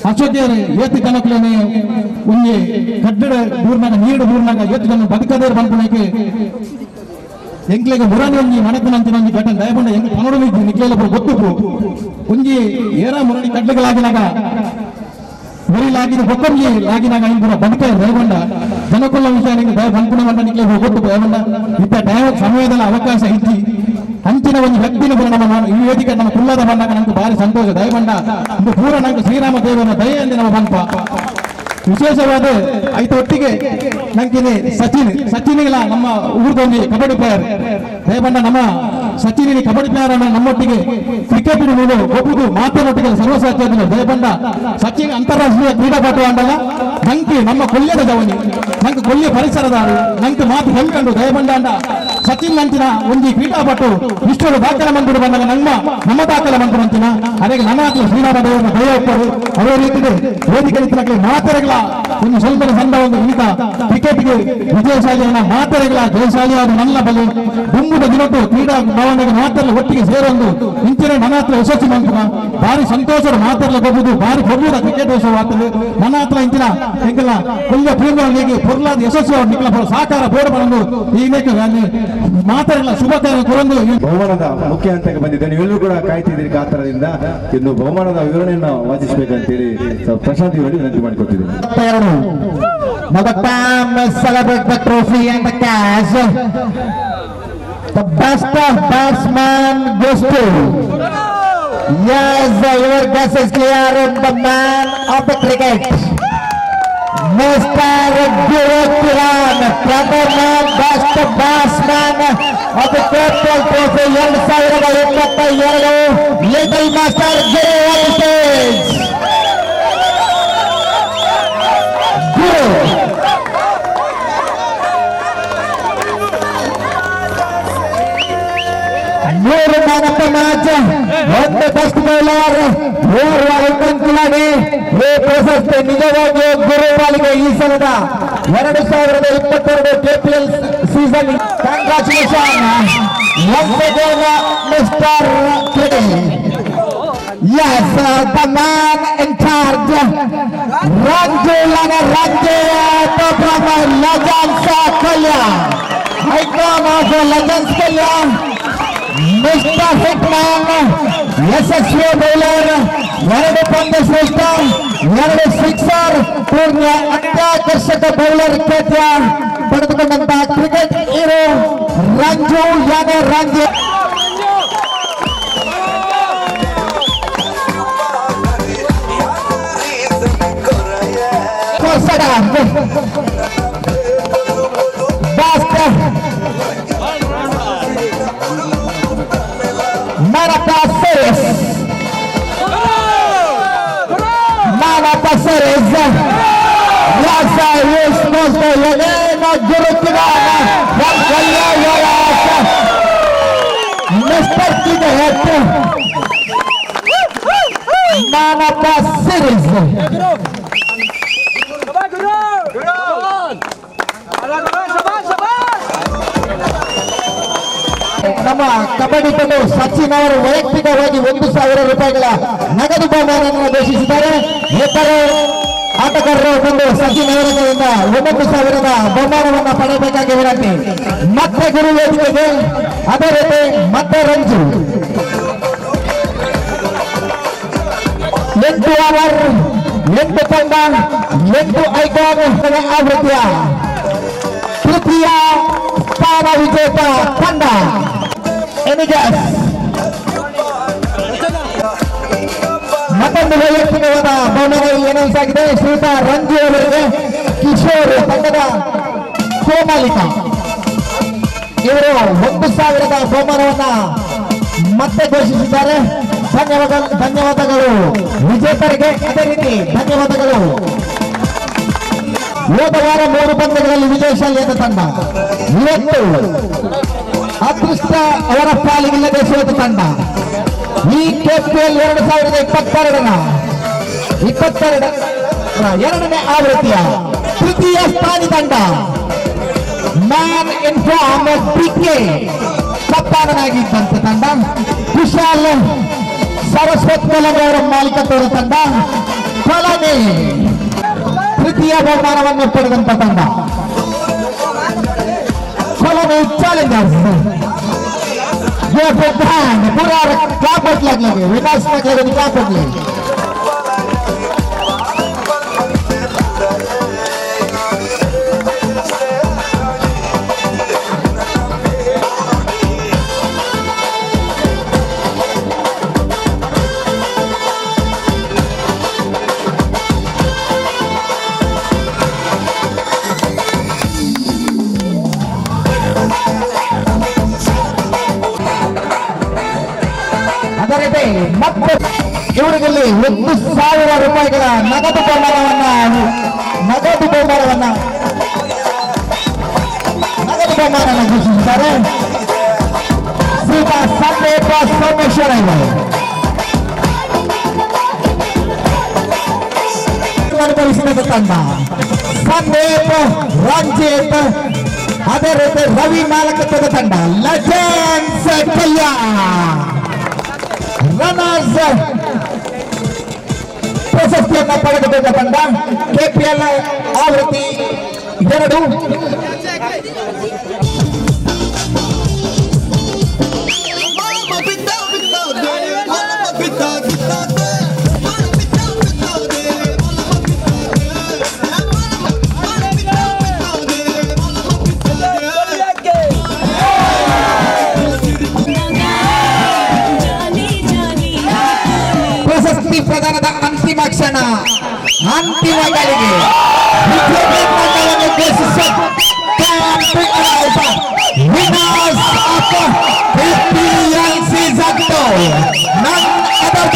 ಅಶೋಕಿಯರು ಏತು ಕನಕಲೇನೆ ಒಂಜಿ ಕಟ್ಟಡ ದೂರ್ನಾಗ ನೀರು ದೂರ್ನಾಗ ಏತು ಜನ ಬದುಕದೇರು ಪಂಪುಣಕ್ಕೆ ಎಂಕ್ಲೆಗೆ ಮುರಾನಿ ಒಂಜಿ ಮನತನಂಚಿನ ಒಂಜಿ ಘಟನೆ ದಯಪಂಡ ಎಂಕ್ ಪನೋಡು ನಿಕ್ಲೆಲ್ಲ ಗೊತ್ತು ಒಂಜಿ ಏರ ಮುರಾನಿ ಕಡ್ಲೆಗಳಾಗಿನಾಗ ಬರೀಲಾಗಿನ ಬೊಕ್ಕಂಜಿ ಲಾಗಿನಾಗ ಇಂಪುರ ಬದುಕ ದಯಪಂಡ ಜನಕುಲ್ಲ ವಿಷಯ ದಯ ಪಂಪುಣ ಮಂಡ ನಿಕ್ಲೆ ಗೊತ್ತು ದಯಪಂಡ ಇತ್ತ ಟೈಮ್ ಸಮಯದಲ್ಲಿ ಅವಕಾಶ ಇಚ್ಚಿ ಅಂಚಿನ ಒಂದು ವ್ಯಕ್ತಿನ ನಮ್ಮ ಈ ವೇದಿಕೆ ನಮ್ಮ ಕುಲ್ಲದ ಬಂದಾಗ ನಮ್ಗೆ ಭಾರಿ ಸಂತೋಷ ದಯಪಂಡ ಇದು ಪೂರ ನಂಗೆ ಶ್ರೀರಾಮ ದೇವರ ದಯೆ ಎಂದು ನಮ್ಮ ಬಂಪ ವಿಶೇಷವಾದ ಐದು ಒಟ್ಟಿಗೆ ನಂಗೆ ಸಚಿನಿಗಳ ನಮ್ಮ ಊರ್ದೊಂದು ಕಬಡ್ಡಿ ಪ್ಲೇಯರ್ ದಯಪಂಡ ನಮ್ಮ ಸಚಿನಿ ಕಬಡ್ಡಿ ಪ್ಲೇಯರ್ ಅನ್ನ ನಮ್ಮೊಟ್ಟಿಗೆ ಕ್ರಿಕೆಟ್ ಮೇಲೆ ಒಬ್ಬರು ಮಾತಿನೊಟ್ಟಿಗೆ ಸರ್ವಸಾಧ್ಯ ದಯಪಂಡ ಸಚಿನ್ ಅಂತಾರಾಷ್ಟ್ರೀಯ ಕ್ರೀಡಾಪಟು ಅಂಡಲ್ಲ ನಂಗೆ ನಮ್ಮ ಕೊಲ್ಯದ ಜವನಿ ನಂಗೆ ಕೊಲ್ಯ ಪರಿಸರದ ನಂಗೆ ಮಾತು ಹೇಳ್ಕೊಂಡು ದಯಪಂಡ ಅಂಡ ಸಚಿನ್ ನಂಚಿನ ಒಂದು ಕ್ರೀಡಾಪಟು ಇಷ್ಟೊಂದು ದಾಖಲ ಮಂದಿರು ಬಂದಾಗ ನಮ್ಮ ದಾಖಲ ಮಂದಿರು ಅಂಚಿನ ಅದಕ್ಕೆ ನನ್ನ ಹಾಕಲು ಶ್ರೀರಾಮ ದೇವರನ್ನ ದಯ ಒಪ್ಪರು ಅದೇ ರೀತಿ ವೇದಿಕೆ ನಿಂತಕ್ಕೆ ಮಾತರೆಗಳ ಒಂದು ಸ್ವಲ್ಪ ಸಂದ ಒಂದು ಈತ ಕ್ರಿಕೆಟ್ಗೆ ವಿಜಯಶಾಲಿಯನ್ನ ಮಾತರೆಗಳ ಜಯಶಾಲಿಯಾದ ನನ್ನ ಬಲಿ ದುಂಬುದ ದಿನಟ್ಟು ಕ್ರೀಡಾ ಭವನಕ್ಕೆ ಮಾತರಲ್ಲ ಒಟ್ಟಿಗೆ ಸೇರೊಂದು ಇಂಚಿನ ನನ್ನ ಹತ್ರ ಯಶಸ್ವಿ ಮಂತ್ರ ಭಾರಿ ಸಂತೋಷದ ಮಾತರಲ್ಲ ಕೊಬ್ಬುದು ಭಾರಿ ಕೊಬ್ಬುದ ಕ್ರಿಕೆಟ್ ವಿಷಯವಾಗ್ತದೆ ನನ್ನ ಹತ್ರ ಇಂಚಿನ ಎಂಕಲ್ಲ ಕೊಲ್ಯ ಪ್ರೀಮಿಯರ್ ಲೀಗ್ ಪೊರ್ಲಾದ ಯಶಸ್ವಿ ಅವರು ನಿಖಲ ಸಾಕಾರ ಬೋರ್ಡ್ ಬಂದು ಈ ಮಾತಾಡಲ್ಲ ಶುಭ ಕೊರಂದು ಬಹುಮಾನದ ಮುಖ್ಯ ಹಂತಕ್ಕೆ ಬಂದಿದೆ. ನೀವೆಲ್ಲರೂ ಕೂಡ ಕಾಯ್ತಿದ್ದೀರಿ ಕಾತರದಿಂದ. ಇನ್ನು ಬಹುಮಾನದ ವಿವರಣೆಯನ್ನು ವಾಚಿಸಬೇಕಂತೇಳಿ ಪ್ರಶಾಂತ್ ಇವರಿಗೆ ವಿನಂತಿ ಮಾಡಿಕೊಟ್ಟಿದ್ದೇನೆ. Now the time is celebrate the trophy and the cash. The best of batsman goes to. Yes, your guess is clear. The man of the cricket, Mr. Guru Kiran, ಪ್ರಥಮ best batsman of the Capital Trophy 2022. Little Master Guru on stage. Guru. ಮೂರು man of the match, ಒಂದು best bowler, ಓರ್ವ ಉನ್ನಂಕುಲಾಗಿ ಈ ಪ್ರಶಸ್ತಿ ನಿಜವಾಗಿಯೂ ಗುರುಪಾಲಿಗೆ ಈ ಸಲದ 2022 KPL season. Congratulation once again Mr. Kiddy. Yes, the man in charge, Ranju from Legends Kalya, icon of Legends Kalya, Mr. Hitman, ಯಶಸ್ವಿ bowler, 2 ಪಂದ್ಯ ಶ್ರೇಷ್ಠ, 2 ಸಿಕ್ಸರ್, ಪೂರ್ಣ ಅತ್ಯಾಕರ್ಷಕ ಬೌಲರ್ ಖ್ಯಾತಿಯ ಪಡೆದುಕೊಂಡಂತಹ cricket hero Ranju Ranju. Manapa Series. Yes, he is supposed to Yelena Guru Kirana from Kalya Yarasa. Mr. Kidahet. Manapa Series. ನಮ್ಮ ಕಬಡ್ಡಿ ಪಟು ಸಚಿನ್ ಅವರು ವೈಯಕ್ತಿಕವಾಗಿ 1,000 ರೂಪಾಯಿಗಳ ನಗದು ಬಹುಮಾನವನ್ನು ಘೋಷಿಸಿದ್ದಾರೆ. ಇತರ ಆಟಗಾರರು ಬಂದು ಸಚಿನ್ ಅವರಿಂದ 1,000ದ ಬಹುಮಾನವನ್ನು ಪಡೆಯಬೇಕಾಗಿ ವಿನಂತಿ. ಮತ್ತೆ ಗುರು ವೇದಿಕೆಗೆ, ಅದೇ ರೀತಿ ಮತ್ತೆ ರಂಜು 8 ಓವರ್ 8 ತಂಡ 8 ಐಕಾನ್ ಆವೃತ್ತಿಯ ತೃತೀಯ ಸ್ಥಾನ ವಿಜೇತ ತಂಡ ಎನಿಗಸ್. ಮತ್ತೊಂದು ವೈಯಕ್ತಿಕವಾದ ಬಹುಮಾನ ಏನನ್ಸಾಗಿದೆ ಶ್ರೀತ ರಂಜು ಅವರಿಗೆ ಕಿಶೋರ್ ತಂಡದ ಕೋಮಾಲಿಕಾ ಇವರು 1,000ದ ಬಹುಮಾನವನ್ನ ಮತ್ತೆ ಘೋಷಿಸಿದ್ದಾರೆ. ಧನ್ಯವಾದಗಳು ವಿಜೇತರಿಗೆ, ಅದೇ ರೀತಿ ಧನ್ಯವಾದಗಳು. ಹೋದ ವಾರ 3 ಪಂದ್ಯಗಳಲ್ಲಿ ವಿಜಯಶಾಲಿಯಾದ ತಂಡ ಇವತ್ತು ಅದೃಷ್ಟ ಅವರ ಪಾಲಿಗಿಲ್ಲದೆ ಸೋತ ತಂಡ. ಈ KPL 2022 2ನೇ ಆವೃತ್ತಿಯ ತೃತೀಯ ಸ್ಥಾನಿ ತಂಡ ಮ್ಯಾನ್ ಇನ್ ಫಾರ್ಮ್ PK ಕಪ್ತಾನನಾಗಿದ್ದಂತ ತಂಡ ಕುಶಾಲ್ ಸರಸ್ವತ್ ಕೊಲಮೆ ಅವರ ಮಾಲೀಕತ್ವದ ತಂಡ ಕೊಲಮೆ ತೃತೀಯ ಬಹುಮಾನವನ್ನು ಪಡೆದಂತ ತಂಡ ಕೊಲಮೆ ಚಾಲೆಂಜರ್ಸ್. पूरा क्लापट लागले, विकास लागले, क्लापटले. ಮತ್ತೆ ಇವರಿಗೆ 1,000 ರೂಪಾಯಿಗಳ ನಗದು ಬಹುಮಾನವನ್ನು ಘೋಷಿಸಿದ್ದಾರೆ. ಶ್ರೀತಾ ಸಂದೇಪ ಸೋಮೇಶ್ವರ ಅನುಭವಿಸಿದ ತಂಡ ಸಂದೇಪ್ ರಂಜಿತ್, ಅದೇ ರೀತಿ ರವಿ ಮಾಲಕತ್ವದ ತಂಡ ಲೆಜೆಂಡ್ಸ್ ಕಲ್ಯಾಣ. ರನ್ನರ್ಸ್ ಪ್ರಶಸ್ತಿಯನ್ನು ಪಡೆದುಕೊಂಡ ತಂಡ KPL ಆವೃತ್ತಿ 2. ಅಂತಿಮ ಕ್ಷಣ ಅಂತಿಮ ಗಳಿಗೆ ವಿಜಯವನ್ನು ಘೋಷಿಸುವ winners of KPL season 2 none other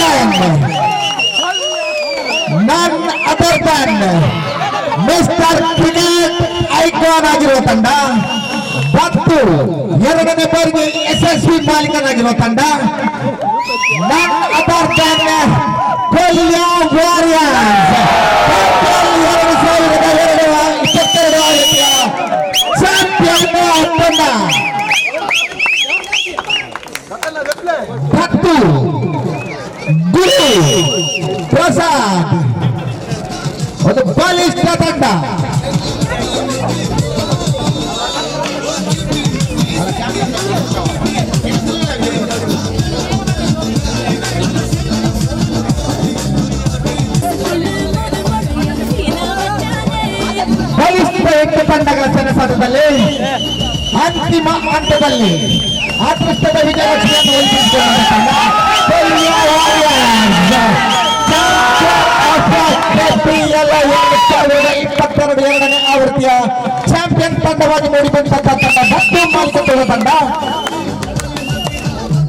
than mister cricket icon ಆಗಿರುವ ತಂಡ ಮತ್ತು ಎರಡನೇ ಬಾರಿಗೆ ಯಶಸ್ವಿ ಮಾಲೀಕನಾಗಿರುವ ತಂಡ none other than Kolya warriors 2022 champion ತಂಡ ಮತ್ತು ಗುರು ಪ್ರಸಾದ್ ಒಂದು ಬಲಿಷ್ಠ ತಂಡ ಬಲಿಷ್ಠ 8 ತಂಡಗಳ ಸೆಣಸಾಟದಲ್ಲಿ ಅಂತಿಮ ಹಂತದಲ್ಲಿ ಅದೃಷ್ಟದ ವಿಜಯಲಕ್ಷ್ಮಿಯನ್ನು ಒಲಿಸಿಕೊಂಡ ತಂಡ ಕೊಲ್ಯ ವಾರಿಯರ್ಸ್ KPL 2022 ಎರಡನೇ ಆವೃತ್ತಿಯ ಚಾಂಪಿಯನ್ ತಂಡವಾಗಿ ಮೂಡಿಬಂದಂತಹ ತಂಡ ಮತ್ತು ಮಾಲೀಕತ್ವದ ತಂಡ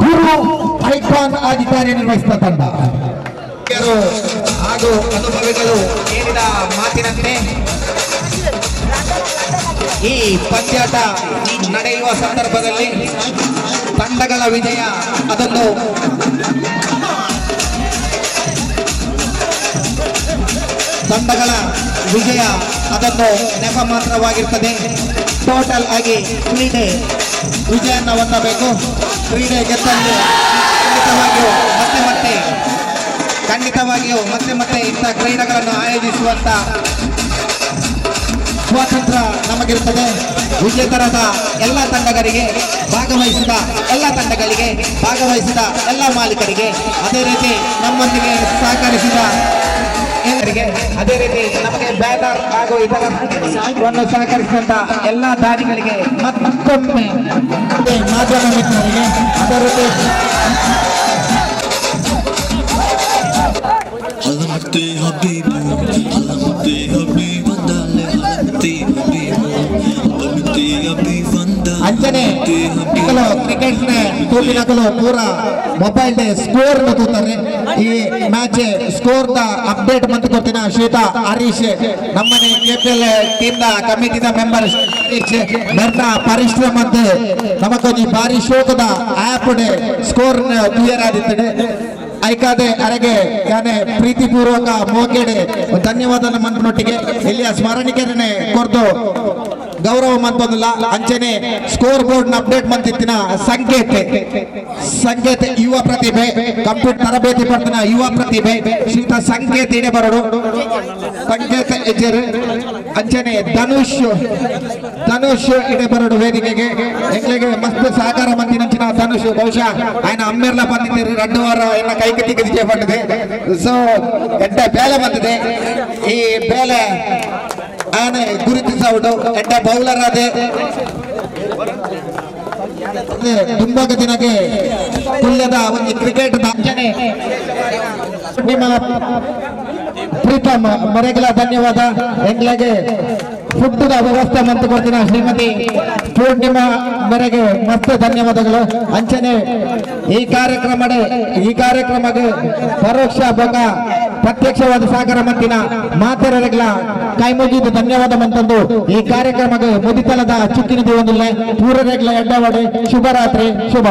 ಗುರು ಐಕಾನ್ ಆಗಿ ಕಾರ್ಯನಿರ್ವಹಿಸಿದ ತಂಡ ಹಾಗೂ ಅನುಭವಿಗಳು ಹೇಳಿದ ಮಾತಿನಂತೆ ಈ ಪಂದ್ಯಾಟ ನಡೆಯುವ ಸಂದರ್ಭದಲ್ಲಿ ತಂಡಗಳ ವಿಜಯ ಅದನ್ನು ನೆಪ ಮಾತ್ರವಾಗಿರ್ತದೆ. ಟೋಟಲ್ ಆಗಿ ಕ್ರೀಡೆ ವಿಜಯವನ್ನು ಹೊಂದಬೇಕು. ಕ್ರೀಡೆ ಗೆದ್ದಲ್ಲಿ ಖಂಡಿತವಾಗಿಯೂ ಮತ್ತೆ ಇಂಥ ಕ್ರೀಡೆಗಳನ್ನು ಆಯೋಜಿಸುವಂತ ಸ್ವಾತಂತ್ರ್ಯ ನಮಗಿರುತ್ತದೆ. ವಿಜೇತರಾದ ಎಲ್ಲ ತಂಡಗಳಿಗೆ ಭಾಗವಹಿಸಿದ ಎಲ್ಲ ಮಾಲೀಕರಿಗೆ, ಅದೇ ರೀತಿ ನಮ್ಮೊಂದಿಗೆ ಸಹಕರಿಸಿದ ಎಲ್ಲರಿಗೆ, ಅದೇ ರೀತಿ ನಮಗೆ ಬ್ಯಾನರ್ ಹಾಗೂ ಇತರವನ್ನು ಸಹಕರಿಸಿದಂತ ಎಲ್ಲ ದಾನಿಗಳಿಗೆ ಮತ್ತೊಮ್ಮೆ ಮಾಧ್ಯಮ ಮಿತ್ರರಿಗೆ, ಅದೇ ರೀತಿ ಅಂಚನೆ ಕ್ರಿಕೆಟ್ ತೂಪಿನಕಲು ಪೂರ ಮೊಬೈಲ್ ಡೇ ಸ್ಕೋರ್ ತೂತಾರೆ. ಈ ಮ್ಯಾಚ್ ಸ್ಕೋರ್ ದ ಅಪ್ಡೇಟ್ ಮಂತ್ ಕೊಡ್ತೀನಿ. ಶ್ವೇತಾ ಹರೀಶ್ ನಮ್ಮನೆ KPL ಟೀಮ್ ದ ಕಮಿಟಿದ ಮೆಂಬರ್ ನನ್ನ ಪರಿಶ್ರಮ ನಮಗೊಂದು ಭಾರಿ ಶೋಕದ ಆಪ್ ಸ್ಕೋರ್ ಕ್ಲಿಯರ್ ಆದಿತ್ತಡೆ ಐಕಾದೆ ಅರೆಗೆ ಯಾನೆ ಪ್ರೀತಿಪೂರ್ವಕ ಮೋಕೆಡೆ ಧನ್ಯವಾದ ಮನ್ಪನೊಟ್ಟಿಗೆ ಇಲ್ಲಿಯ ಸ್ಮರಣಿಕೆನೆ ಕೊರ್ದು ಗೌರವ ಮಂತೊಂದಿಲ್ಲ. ಅಂಚನೆ ಸ್ಕೋರ್ ಬೋರ್ಡ್ ನ ಅಪ್ಡೇಟ್ ಮಂತಿತ್ತಿನ ಸಂಕೇತ ಯುವ ಪ್ರತಿಭೆ ಕಂಪ್ಯೂಟರ್ ತರಬೇತಿ ಪಡ್ತಿನ ಯುವ ಪ್ರತಿಭೆ ಶ್ರೀತ ಸಂಕೇತ ಇಡೆ ಬರೋಡು ಸಂಕೇತ ಹೆಜ್ಜೆರು ಅಂಚನೆ ಧನುಷ್ ಇಡೆ ಬರೋಡು ವೇದಿಕೆಗೆ ಎಂಗ್ಲಿಗೆ ಮಸ್ತ್ ಸಹಕಾರ ಮಂದಿನಂಚಿನ ಧನುಷ್ ಬಹುಶಃ ఆయన ಅಮ್ಮೆರ್ಲ ಬಂದಿದ್ದೀರಿ 2 ವಾರ ಎಲ್ಲ ಕೈ ಕಟ್ಟಿ ಗದಿಗೆ ಬಂದಿದೆ. ಸೊ ಎಡ್ಡ ಬೇಲೆ ಬಂದಿದೆ. ಈ ಬೇಲೆ ಆನೆ ಗುರುತಿಸಬಹುದು. ಎಡ್ಡ ಬೌಲರ್ ಅದೇ ತುಂಬಾ ದಿನಕ್ಕೆ ತುಲ್ಯದ ಒಂದು ಕ್ರಿಕೆಟ್ ಅಂಚನೆ ನಿಮ್ಮ ಪ್ರೀತಮ್ ಮರೆಗಳ ಧನ್ಯವಾದ. ಎಂಗ್ಲಿಗೆ ಫುಡ್ ವ್ಯವಸ್ಥೆ ಮಂತು ಕೊಡ್ತೀನಿ ಶ್ರೀಮತಿ ಪೂರ್ಣಿಮಾ ಮೇರೆಗೆ ಮಸ್ತ್ ಧನ್ಯವಾದಗಳು. ಅಂಚನೆ ಈ ಕಾರ್ಯಕ್ರಮಕ್ಕೆ ಪರೋಕ್ಷ ಬೊಕ ಪ್ರತ್ಯಕ್ಷವಾದ ಸಹಕಾರ ಮಂತಿನ ಮಾತೆರಗಳ ಕೈ ಮುಗಿದು ಧನ್ಯವಾದ ಮಂತಂದು ಈ ಕಾರ್ಯಕ್ರಮಕ್ಕೆ ಮುದಿತಲದ ಚುಕ್ಕಿನ ಒಂದಿಲ್ಲ ಪೂರರೆಗಳ ಎಡ್ಡವಾಡೆ ಶುಭರಾತ್ರಿ ಶುಭ.